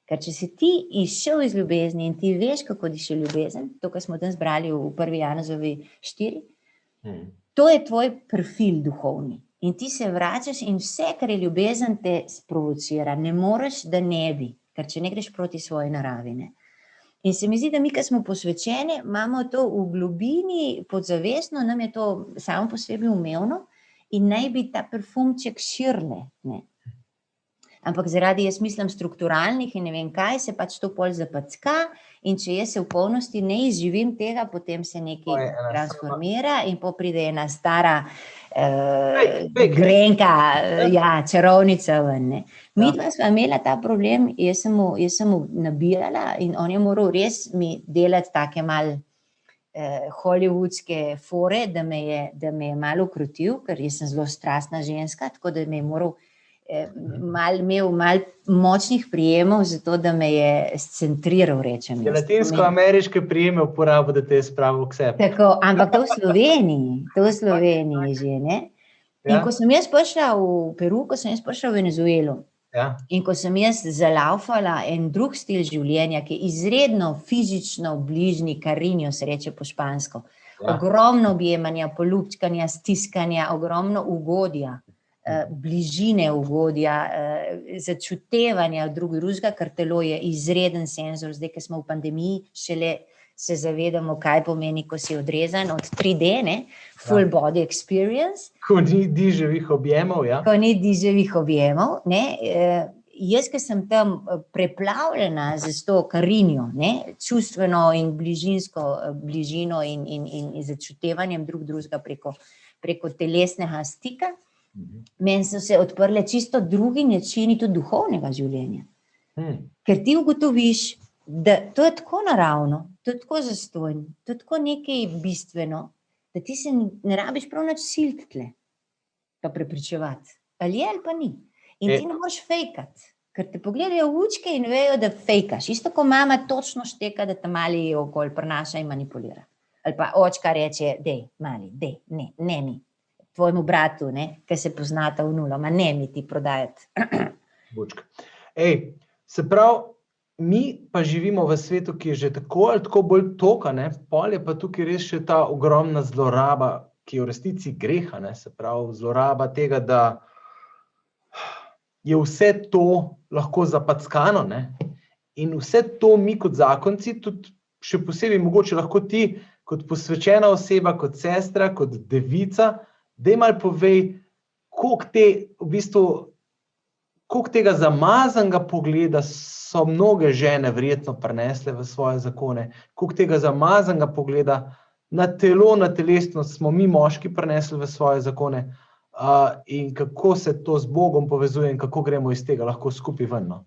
Ker če si ti izšel iz ljubezni in ti veš, kako diše ljubezen, to, kar smo danes brali v 1. Janezovi 4, to je tvoj profil duhovni. In ti se vračaš in vse, kar je ljubezen, te sprovocira. Ne moreš, da ne bi, ker če ne greš proti svoji naravi, ne. In se mi zdi, da mi, ki smo posvečeni, imamo to v globini, podzavestno, nam je to samo po sebi umevno in naj bi ta perfumček širne, ne. Ampak zaradi, jaz mislim, strukturalnih in ne vem kaj, se pač to pol zapacka in če jaz se v polnosti ne izživim tega, potem se nekaj transformira in po pride ena stara grenka, čarovnica ven, ne. Midva sva imela ta problem, jaz sem mu nabirala in on je moral res mi delati take mal hollywoodske fore, da me je malo ukrotil, ker jaz sem zelo strastna ženska, tako da me je moral imel malo močnih prijemov, zato da me je scentriral, rečem. Latinsko-ameriške prijeme uporabil, da te je spravil k sebi. Tako, ampak to v Sloveniji že, ne? In ko sem jaz prišla v Peru, ko sem jaz prišla v Venezuelo, in ko sem jaz zalaufala en drug stil življenja, ki je izredno fizično bližnji Cariño, se reče po špansko, ogromno objemanja, poljubčkanja, stiskanja, ogromno ugodja, bližine ugodja, začutevanja drugega, ker telo je izreden senzor, zdaj, ko smo v pandemiji, šele se zavedamo, kaj pomeni, ko si odrezan od 3D, ne, full body experience. Ko ni diževih objemov, Ko ni diževih objemov, ne, jaz, ki sem tam preplavljena z to Cariño, ne, čustveno in bližino in začutevanjem drugega preko telesnega stika, meni so se odprle čisto drugi načini tudi duhovnega življenja. Ker ti ugotoviš, da to je tako naravno, to je tako zastojno, to je tako nekaj bistveno, da ti se ne rabiš prav nič siliti tle, pa prepričevati. Ali je ali pa ni. In ti ne moreš fejkati, ker te pogledajo v učke in vejo, da fejkaš. Isto, ko mama točno šteka, da te mali okoli prinaša in manipulira. Ali pa očka reče, dej, mali, dej, ne mi. Tvojemu bratu, ne, ki se poznata v nulo, ma ne mi ti prodajati. Bučka. Se pravi, mi pa živimo v svetu, ki je že tako ali tako bolj toka, ne, pol je pa tukaj res še ta ogromna zloraba, ki je v resnici greha, ne, se pravi, zloraba tega, da je vse to lahko zapackano, ne, in vse to mi kot zakonci, tudi še posebej mogoče lahko ti, kot posvečena oseba, kot sestra, kot devica, daj malo povej, koliko tega zamazanega pogleda so mnoge žene verjetno prinesle v svoje zakone, koliko tega zamazanega pogleda na telo, na telesnost smo mi moški prinesli v svoje zakone, in kako se to z Bogom povezuje in kako gremo iz tega lahko skupaj ven, no?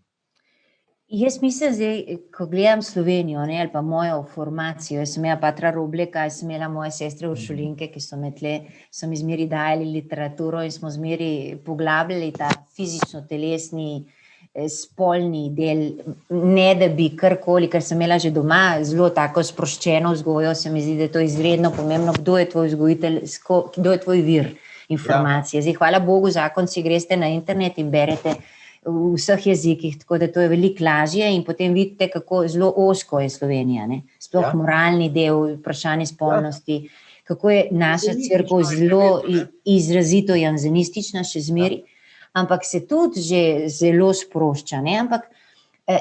Jaz mislim zdaj, ko gledam Slovenijo, ne, ali pa mojo formacijo, jaz sem imela patra Robleka, jaz sem imela moje sestre Uršulinke, ki so me tle, so mi zmeri dajali literaturo in smo zmeri poglabljali ta fizično-telesni, spolni del, ne da bi karkoli, ker sem imela že doma zelo tako sproščeno vzgojo, se mi zdi, da je to izredno pomembno, kdo je tvoj vzgojitelj, kdo je tvoj vir informacije. Zdaj, hvala Bogu, zakonci, greste na internet in berete v vseh jezikih, tako da to je veliko lažje in potem vidite, kako zelo ozko je Slovenija, ne? Sploh moralni del, vprašanje spolnosti, kako je naša cerkev zelo izrazito janzenistična še zmeri, ampak se tudi že zelo sprošča, ne? Ampak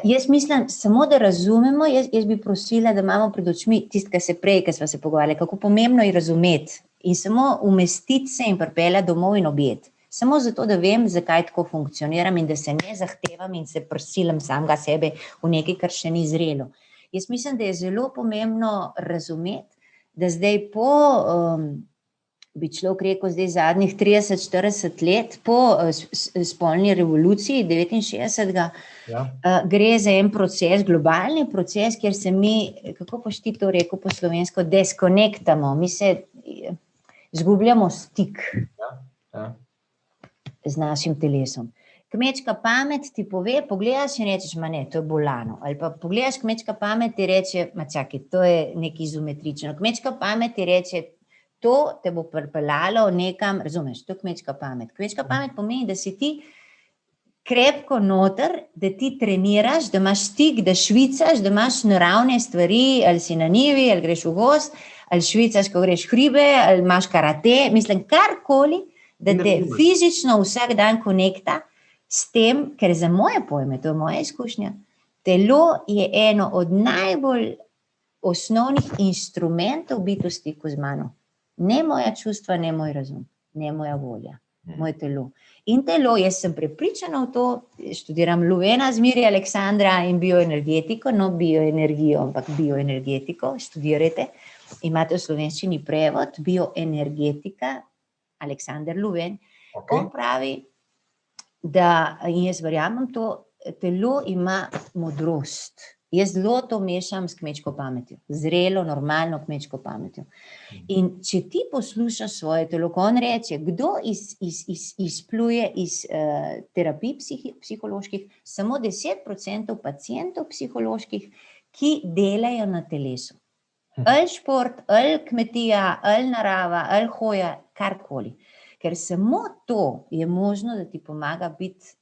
jaz mislim, samo da razumemo, jaz bi prosila, da imamo pred očmi tisto, kar se prej, ko sva se pogovarjali, kako pomembno je razumeti in samo umestiti se in pripeljati domov in objeti. Samo zato, da vem, zakaj tako funkcioniram in da se ne zahtevam in se prisilim samega sebe v nekaj, kar še ni zrelo. Jaz mislim, da je zelo pomembno razumeti, da zdaj po bi človek rekel zdaj zadnjih 30-40 let po spolni revoluciji 69. Gre za en proces, globalni proces, kjer se mi, kako boš ti to rekel po slovensko, deskonektamo, mi se izgubljamo stik z našim telesom. Kmečka pamet ti pove, pogledaš in rečeš, ma ne, to je bolano. Ali pa pogledaš kmečka pamet ti reče, ma čakaj, to je nekaj izometrično. Kmečka pamet ti reče, to te bo pripeljalo nekam, razumeš, to je kmečka pamet. Kmečka pamet pomeni, da si ti krepko noter, da ti treniraš, da imaš stik, da švicaš, da imaš naravne stvari, ali si na njivi, ali greš v gozd, ali švicaš, ko greš hribe, ali imaš karate, mislim, karkoli, da te fizično vsak dan konekta s tem, ker za moje pojme, to je moja izkušnja, telo je eno od najbolj osnovnih instrumentov biti v stiku z mano. Ne moja čustva, ne moj razum, ne moja volja, moje telo. In telo, jaz sem prepričana v to, študiram Louvena z Miri Aleksandra in bioenergetiko, no bioenergijo, ampak bioenergetiko, študirajte, imate v slovenščini prevod, bioenergetika, Aleksander Louven, on pravi, da, in jaz verjamem to, telo ima modrost. Jaz zelo to mešam s kmečko pametjo, zrelo, normalno kmečko pametjo. In če ti poslušaš svoje telo, ko on reče, kdo izpluje iz terapij psiholoških, samo 10% pacientov psiholoških, ki delajo na telesu. Ali šport, ali kmetija, ali narava, ali hoja, karkoli. Ker samo to je možno, da ti pomaga biti,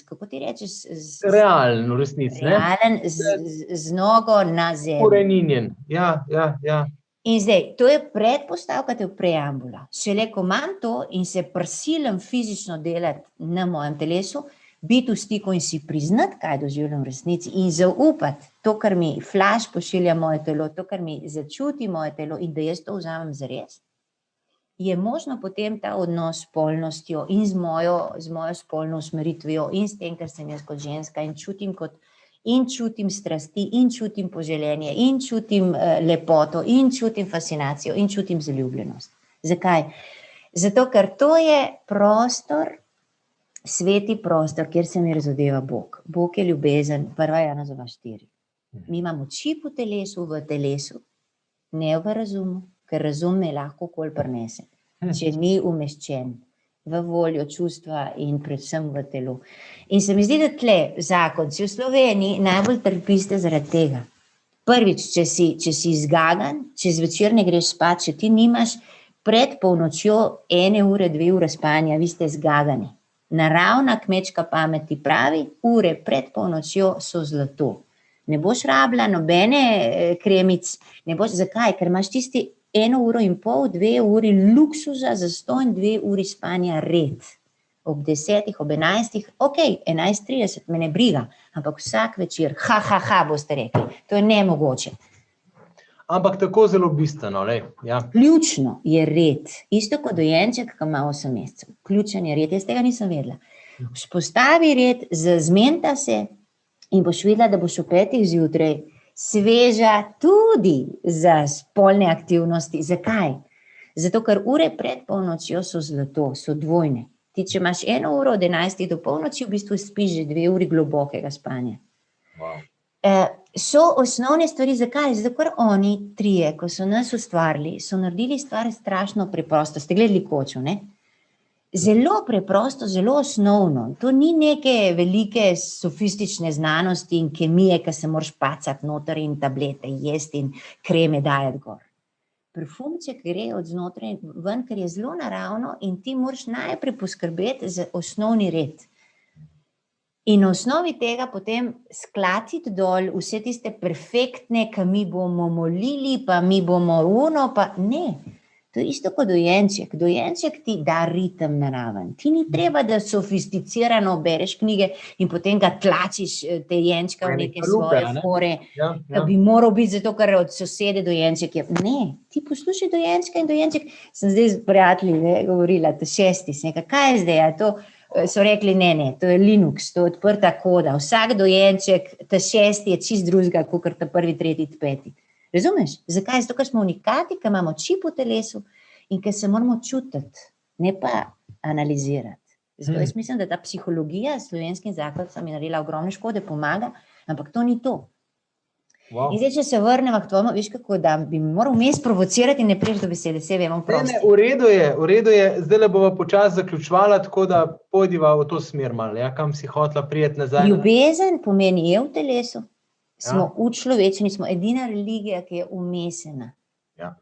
kako ti rečeš? Realen, v resnici, ne? Realen, z nogo na zemlji. Ukoreninjen, ja. In zdaj, to je predpostavka, to je preambula. Šele ko imam to in se prisilim fizično delati na mojem telesu, biti v stiku in si priznati, kaj doživljam v resnici in zaupati to, kar mi flash pošilja moje telo, to, kar mi začuti moje telo in da jaz to vzamem zares, je možno potem ta odnos s spolnostjo in z mojo spolno usmeritvijo in s tem, ker sem jaz kot ženska in čutim strasti in čutim poželenje in čutim lepoto in čutim fascinacijo in čutim zaljubljenost. Zakaj? Zato, ker to je prostor, sveti prostor, kjer se mi razodeva Bog. Bog je ljubezen, 1. Janezova 4. Mi imamo čip v telesu, ne v razumu, ker razum me lahko kol prinese, če ni umeščen v voljo, čustva in predvsem v telo. In se mi zdi, da tle zakon, če v Sloveniji najbolj trpiste zaradi tega. Prvič, če si zgagan, če zvečer ne greš spat, če ti nimaš pred polnočjo 1 ure, 2 ure spanja, vi ste zgagani. Naravna kmečka pamet ti pravi, ure pred polnočjo so zlato. Ne boš rabila nobene kremic, ne boš, zakaj? Ker imaš tisti 1 uro in pol, 2 uri luksuza, zastonj 2 uri spanja red. Ob 10, ob 11, ok, 11:30, me ne briga, ampak vsak večer, boste rekli, to je nemogoče. Ampak tako zelo bistveno, ja. Ključno je red, isto kot dojenček, ki ima 8 mesecev. Ključen je red, jaz tega nisem vedela. Vzpostavi red, zmenta se in boš videla, da boš ob 5 zjutraj sveža tudi za spolne aktivnosti. Zakaj? Zato, ker ure pred polnočjo so zlato, so dvojne. Ti, če imaš 1 uro od 11 do polnoči, v bistvu spiš že 2 uri globokega spanja. Wow. So osnovne stvari, zakaj? Zato, ker oni trije, ko so nas ustvarili, so naredili stvar strašno preprosto. Ste gledali Kočo, ne? Zelo preprosto, zelo osnovno. To ni neke velike sofistične znanosti in kemije, ki se moraš pacati noter in tablete jesti in kreme dajati gor. Parfumček gre od znotraj ven, ker je zelo naravno in ti moraš najprej poskrbeti za osnovni red. In na osnovi tega potem sklatiti dol vse tiste perfektne, ki mi bomo molili, pa mi bomo pa ne. To je isto kot dojenček. Dojenček ti da ritem naraven. Ti ni treba, da sofisticirano bereš knjige in potem ga tlačiš te jenčka v neke svoje fore, da bi moral biti zato, ker od sosede dojenček je. Ne, ti poslušaj dojenčka in dojenček. Sem zdaj z prijatelji govorila, to 6. Kaj je zdaj? To so rekli, ne, to je Linux, to je odprta koda. Vsak dojenček, ta 6. je čist drugega, kakor ta 1., 3., 5. Razumeš? Zakaj? Zato, ker smo unikati, ker imamo čip v telesu in ker se moramo čutiti, ne pa analizirati. Zato jaz mislim, da ta psihologija s Slovenskim zakoncem je naredila ogromne škode, pomaga, ampak to ni to. Wow. In zdaj, če se vrnemo k tvojemu, veš kako, da bi moral vmes provocirati in ne prejš do besede, vse vemo prosti. Ne, v redu je, zdaj bova počasi zaključevala, tako da pojdiva v to smer malo, ja, kam si hotela prijeti nazaj. Ljubezen pomeni je v telesu, smo učlovečeni, smo edina religija, ki je umesena. Ja.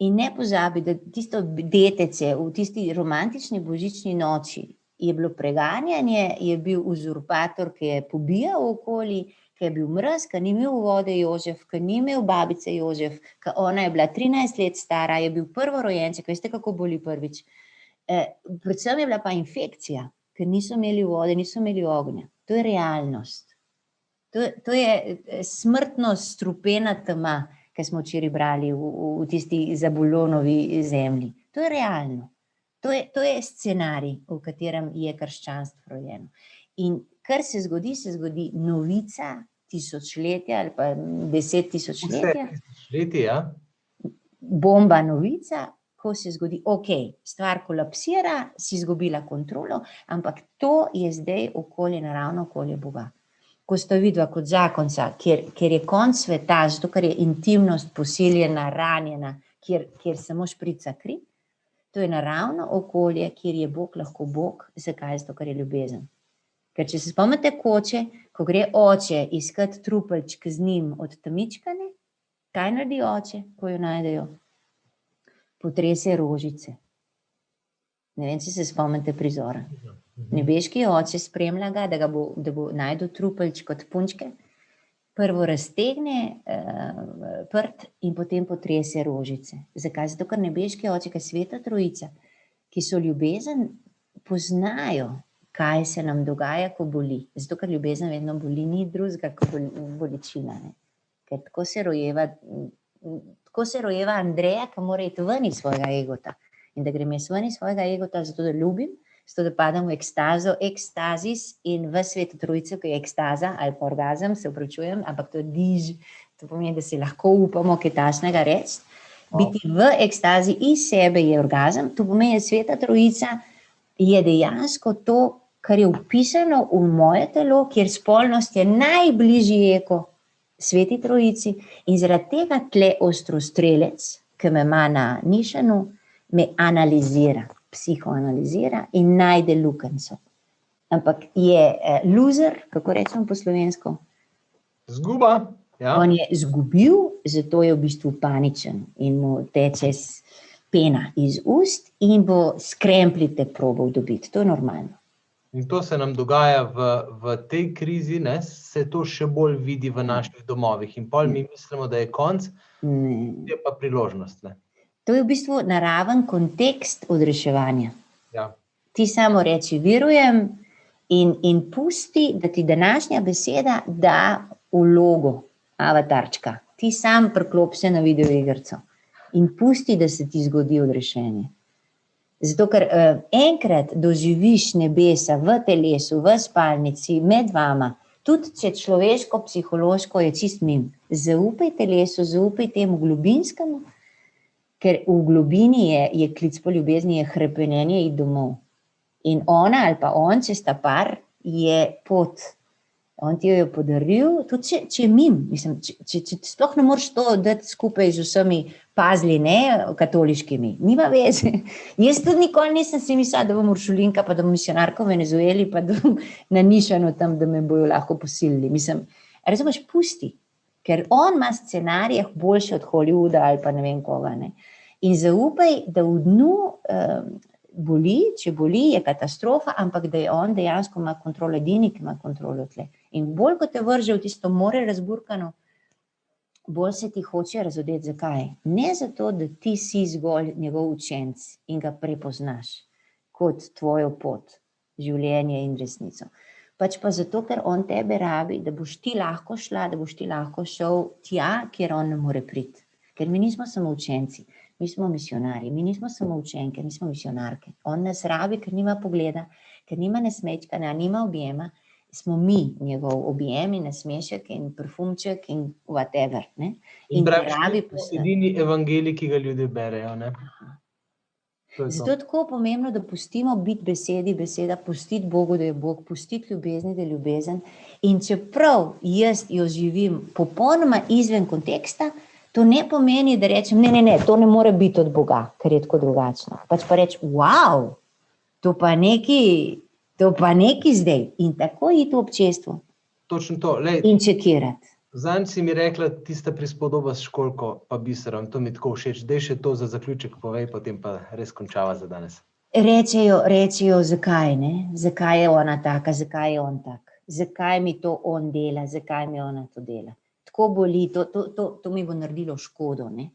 In ne pozabi, da tisto detece v tisti romantični božični noči je bilo preganjanje, je bil uzurpator, ki je pobijal okoli, ki je bil mraz, ki ni imel vode Jožef, ki ni imel babice Jožef, ki ona je bila 13 let stara, je bil prvorojenček, veste, kako boli prvič. Predvsem je bila pa infekcija, ker niso imeli vode, niso imeli ognja. To je realnost. To je smrtno strupena tema, ki smo včeraj brali v tisti Zabulonovi zemlji. To je realno. To je scenarij, v katerem je krščanstvo rojeno. In kar se zgodi novica tisočletja ali pa 10 tisočletja. Ja. Bomba novica, ko se zgodi, stvar kolapsira, si izgubila kontrolo, ampak to je zdaj okolje, naravno okolje Boga. Ko sta vidva kot zakonca, kjer je konc sveta, zato ker je intimnost posiljena, ranjena, kjer samo šprica kri, to je naravno okolje, kjer je Bog lahko Bog. Zakaj? Zato, ker je ljubezen. Ker če se spomnite koče, ko gre oče iskat trupelčk z njim od tamičkane, kaj naredi oče, ko jo najdejo? Potrese rožice. Ne vem, če se spomnite prizora. Nebeški oče spremlja ga, da bo najdel trupelčk od punčke, prvo raztegne prt in potem potrese rožice. Zakaj? Zato, ker nebeški oče, ki je sveta trojica, ki so ljubezen, poznajo, kaj se nam dogaja, ko boli. Zato, ker ljubezen vedno boli, ni drugega, kot bolečina. Ne? Ker tako se rojeva Andreja, ki mora iti ven iz svojega egota. In da grem jaz ven iz svojega egota, zato da ljubim, zato da padem v ekstazo, ekstazis in v svetu trojice, ki je ekstaza ali pa orgazem, se opravičujem, ampak to je diž, to pomeni, da si lahko upamo kaj takšnega reči. Biti v ekstazi iz sebe je orgazem, to pomeni, da sveta trojica je dejansko to, kar je vpisano v moje telo, kjer spolnost je najbližji eko sveti trojici in zaradi tega tle ostrostrelec, ki me ima na nišanu, me analizira, psihoanalizira in najde lukenco. Ampak je loser, kako rečemo po slovensko? Zguba, ja. On je zgubil, zato je v bistvu paničen in mu teče pena iz ust in bo skremplite probal dobiti. To je normalno. In to se nam dogaja v tej krizi, ne? Se to še bolj vidi v naših domovih. In pol mi mislimo, da je konc, je pa priložnost. Ne? To je v bistvu naraven kontekst odreševanja. Ja. Ti samo reči, verujem in pusti, da ti današnja beseda da vlogo avatarčka. Ti sam priklop se na videoigrco in pusti, da se ti zgodi odrešenje. Zato, ker enkrat doživiš nebesa v telesu, v spalnici, med vama, tudi če človeško, psihološko je čist mim. Zaupaj telesu, zaupaj temu globinskemu, ker v globini je klic po ljubezni, je hrepenenje iti domov. In ona ali pa on, če sta par, je pot. On ti jo je podaril, tudi če je mim, mislim, če sploh ne moreš to dati skupaj z vsemi pazli, ne, katoliškimi, nima veze. Jaz tudi nikoli nisem si mislila, da bom uršulinka, pa da bom misionarka v Venezueli, pa da bom na nišanu tam, da me bojo lahko posilili. Mislim, razumeš, pusti, ker on ima scenarije boljše od Hollywooda ali pa ne vem koga, ne. In zaupaj, da v dnu boli, če boli, je katastrofa, ampak da je on dejansko ima kontrolo, edini, ki ima kontrolo tle. In bolj, ko te vrže v tisto more razburkano, bolj se ti hoče razodeti. Zakaj? Ne zato, da ti si zgolj njegov učenec in ga prepoznaš kot tvojo pot, življenje in resnico. Pač pa zato, ker on tebe rabi, da boš ti lahko šla, da boš ti lahko šel tja, kjer on ne more priti. Ker mi nismo samo učenci. Mi smo misionarji, mi nismo samo učenke, mi smo misionarke. On nas rabi, ker nima pogleda, ker nima nasmečkanja, nima objema, smo mi njegov objem in nasmešek in parfumček in whatever. Ne? In praviš, edini evangelij, ki ga ljudje berejo. Ne? Zato je tako pomembno, da pustimo biti besedi beseda, pustiti Bogu, da je Bog, pustiti ljubezni, da je ljubezen. In čeprav jaz jo živim popolnoma izven konteksta, to ne pomeni, da rečem, ne, to ne more biti od Boga, ker je tako drugačno. Pač pa reči, wow, to pa neki zdaj. In tako iti v občestvo. Točno to. Lej, in čekirati. Zanj si mi rekla tista prispodoba s školjko pa biserom, to mi tako všeč. Dej še to za zaključek povej, potem pa res končava za danes. Rečejo, zakaj, ne? Zakaj je ona taka, zakaj je on tak? Zakaj mi to on dela, zakaj mi ona to dela? Tako boli, to mi bo naredilo škodo, ne?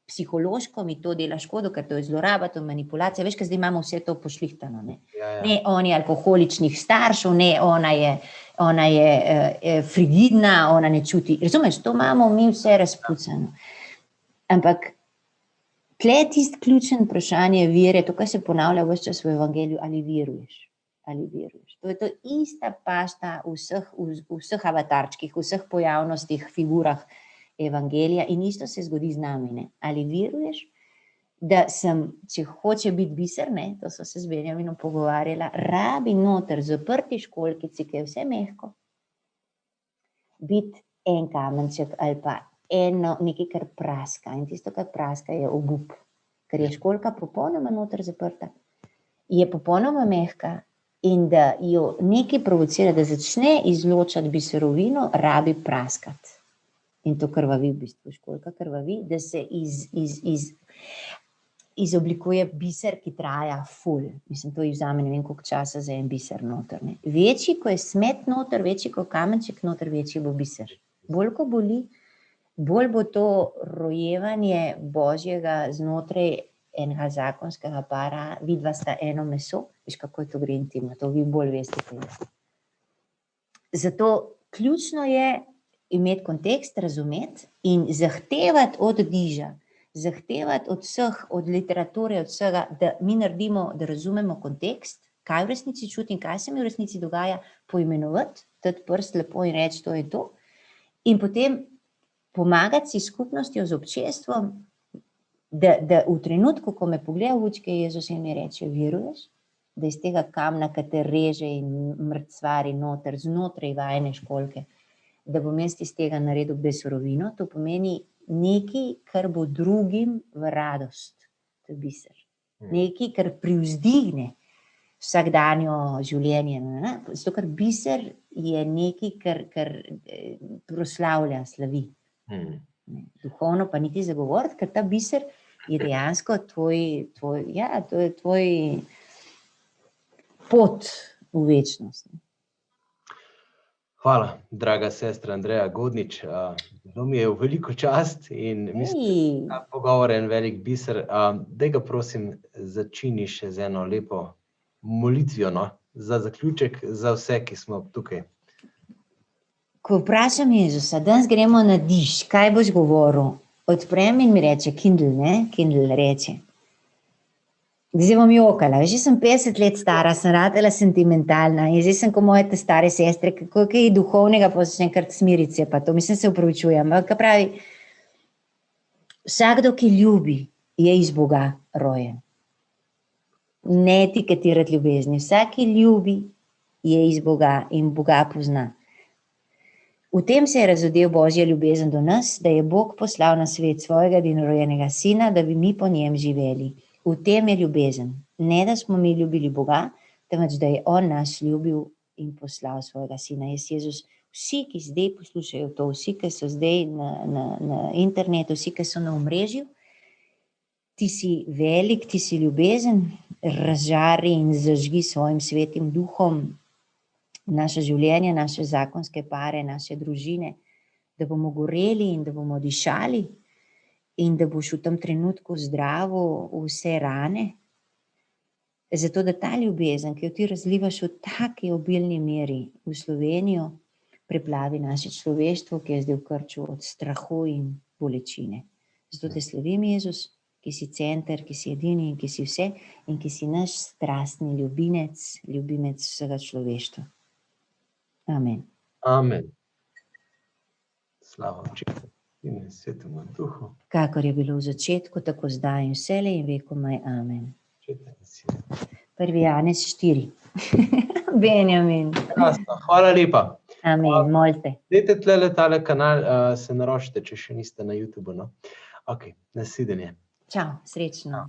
Psihološko mi to dela škodo, ker to je zloraba, to je manipulacija. Veš, ker zdaj imamo vse to pošlihtano, ne? Ja. Ne, on je alkoholičnih staršev, ne, ona je frigidna, ona ne čuti. Razumeš, to imamo mi vse razpucano. Ampak tle je tisto ključno vprašanje vere, to, kar se ponavlja ves čas v evangeliju, ali veruješ. To je to ista pašta v vseh avatarčkih, v vseh pojavnostih, figurah evangelija in isto se zgodi z nami, ne. Ali veruješ, da sem, če hoče biti biser, ne, to so se z Benjaminom pogovarjala, rabi noter zaprti školjkici, ki je vse mehko, biti en kamenček ali pa eno nekaj, kar praska. In tisto, kar praska, je obup. Ker je školjka popolnoma noter zaprta, je popolnoma mehka in da jo nekaj provocira, da začne izločati biserovino, rabi praskati. In to krvavi v bistvu, školjka krvavi, da se izoblikuje biser, ki traja ful. Mislim, to vzame ne vem koliko časa za en biser noter, ne. Večji, ko je smet noter, večji, ko kamenček noter, večji bo biser. Bolj, ko boli, bolj bo to rojevanje Božjega znotraj enega zakonskega para, vidva sta eno meso, veš, kako je to gre intimno, to vi bolj veste, kaj je. Zato ključno je imeti kontekst, razumeti in zahtevati od diža, zahtevati od vseh, od literature, od vsega, da mi naredimo, da razumemo kontekst, kaj v resnici čutim, kaj se mi v resnici dogaja, poimenovati, dati prst lepo in reči, to je to. In potem pomagati si skupnostjo z občestvom, da v trenutku, ko me pogleda v očke Jezus in mi reče, veruješ, da iz tega kamna, ki te reže in mrcvari noter, znotraj vajne školjke, da bom jaz iz tega naredil biserovino, to pomeni nekaj, kar bo drugim v radost. To je biser. Nekaj, kar privzdigne vsakdanjo življenje. Zato, ker biser je nekaj, kar proslavlja, slavi. Duhovno pa niti zagovoriti, ker ta biser je dejansko to je tvoj pot v večnost. Hvala, draga sestra Andreja Godnič. Bilo mi je v veliko čast in mislim, da pogovor je en velik biser. Daj ga prosim začini še z eno lepo molitvijo, no, za zaključek, za vse, ki smo tukaj. Ko vprašam Jezusa, danes gremo na diš, kaj boš govoril? Odprem in mi reče, Kindle, ne? Kindle reče. Zdaj bom jokala, že sem 50 let stara, sem ratela sentimentalna in zdaj sem ko moje te stare sestre, kako je duhovnega, pa začnem kar smirice, pa to, mislim, se upravičujem, ampak pravi, vsakdo, ki ljubi, je iz Boga rojen. Ne etiketirati ljubezni, vsak, ki ljubi, je iz Boga in Boga pozna. V tem se je razodel Božja ljubezen do nas, da je Bog poslal na svet svojega edinorojenega sina, da bi mi po njem živeli. V tem je ljubezen. Ne, da smo mi ljubili Boga, temveč, da je on nas ljubil in poslal svojega sina. Jezus, vsi, ki zdaj poslušajo to, vsi, ki so zdaj na internetu, vsi, ki so na omrežju, ti si velik, ti si ljubezen, razžari in zažgi svojim svetim duhom naše življenje, naše zakonske pare, naše družine, da bomo goreli in da bomo dišali in da boš v tem trenutku zdravil vse rane. Zato, da ta ljubezen, ki jo ti razlivaš v taki obilni meri v Slovenijo, preplavi naše človeštvo, ki je zdaj v krču od strahu in bolečine. Zato te slavim, Jezus, ki si center, ki si edini in ki si vse in ki si naš strastni ljubimec vsega človeštva. Amen. Amen. Slava Očetu in Svetemu Duhu. Kakor je bilo v začetku, tako zdaj in vselej in vekomaj. Amen. 1. Janez 4. Benjamin. Krasno, hvala lepa. Amen, molte. Dajte tlele tale kanal, se naročite, če še niste na YouTubeu, no. Ok, nasvidenje. Čau, srečno.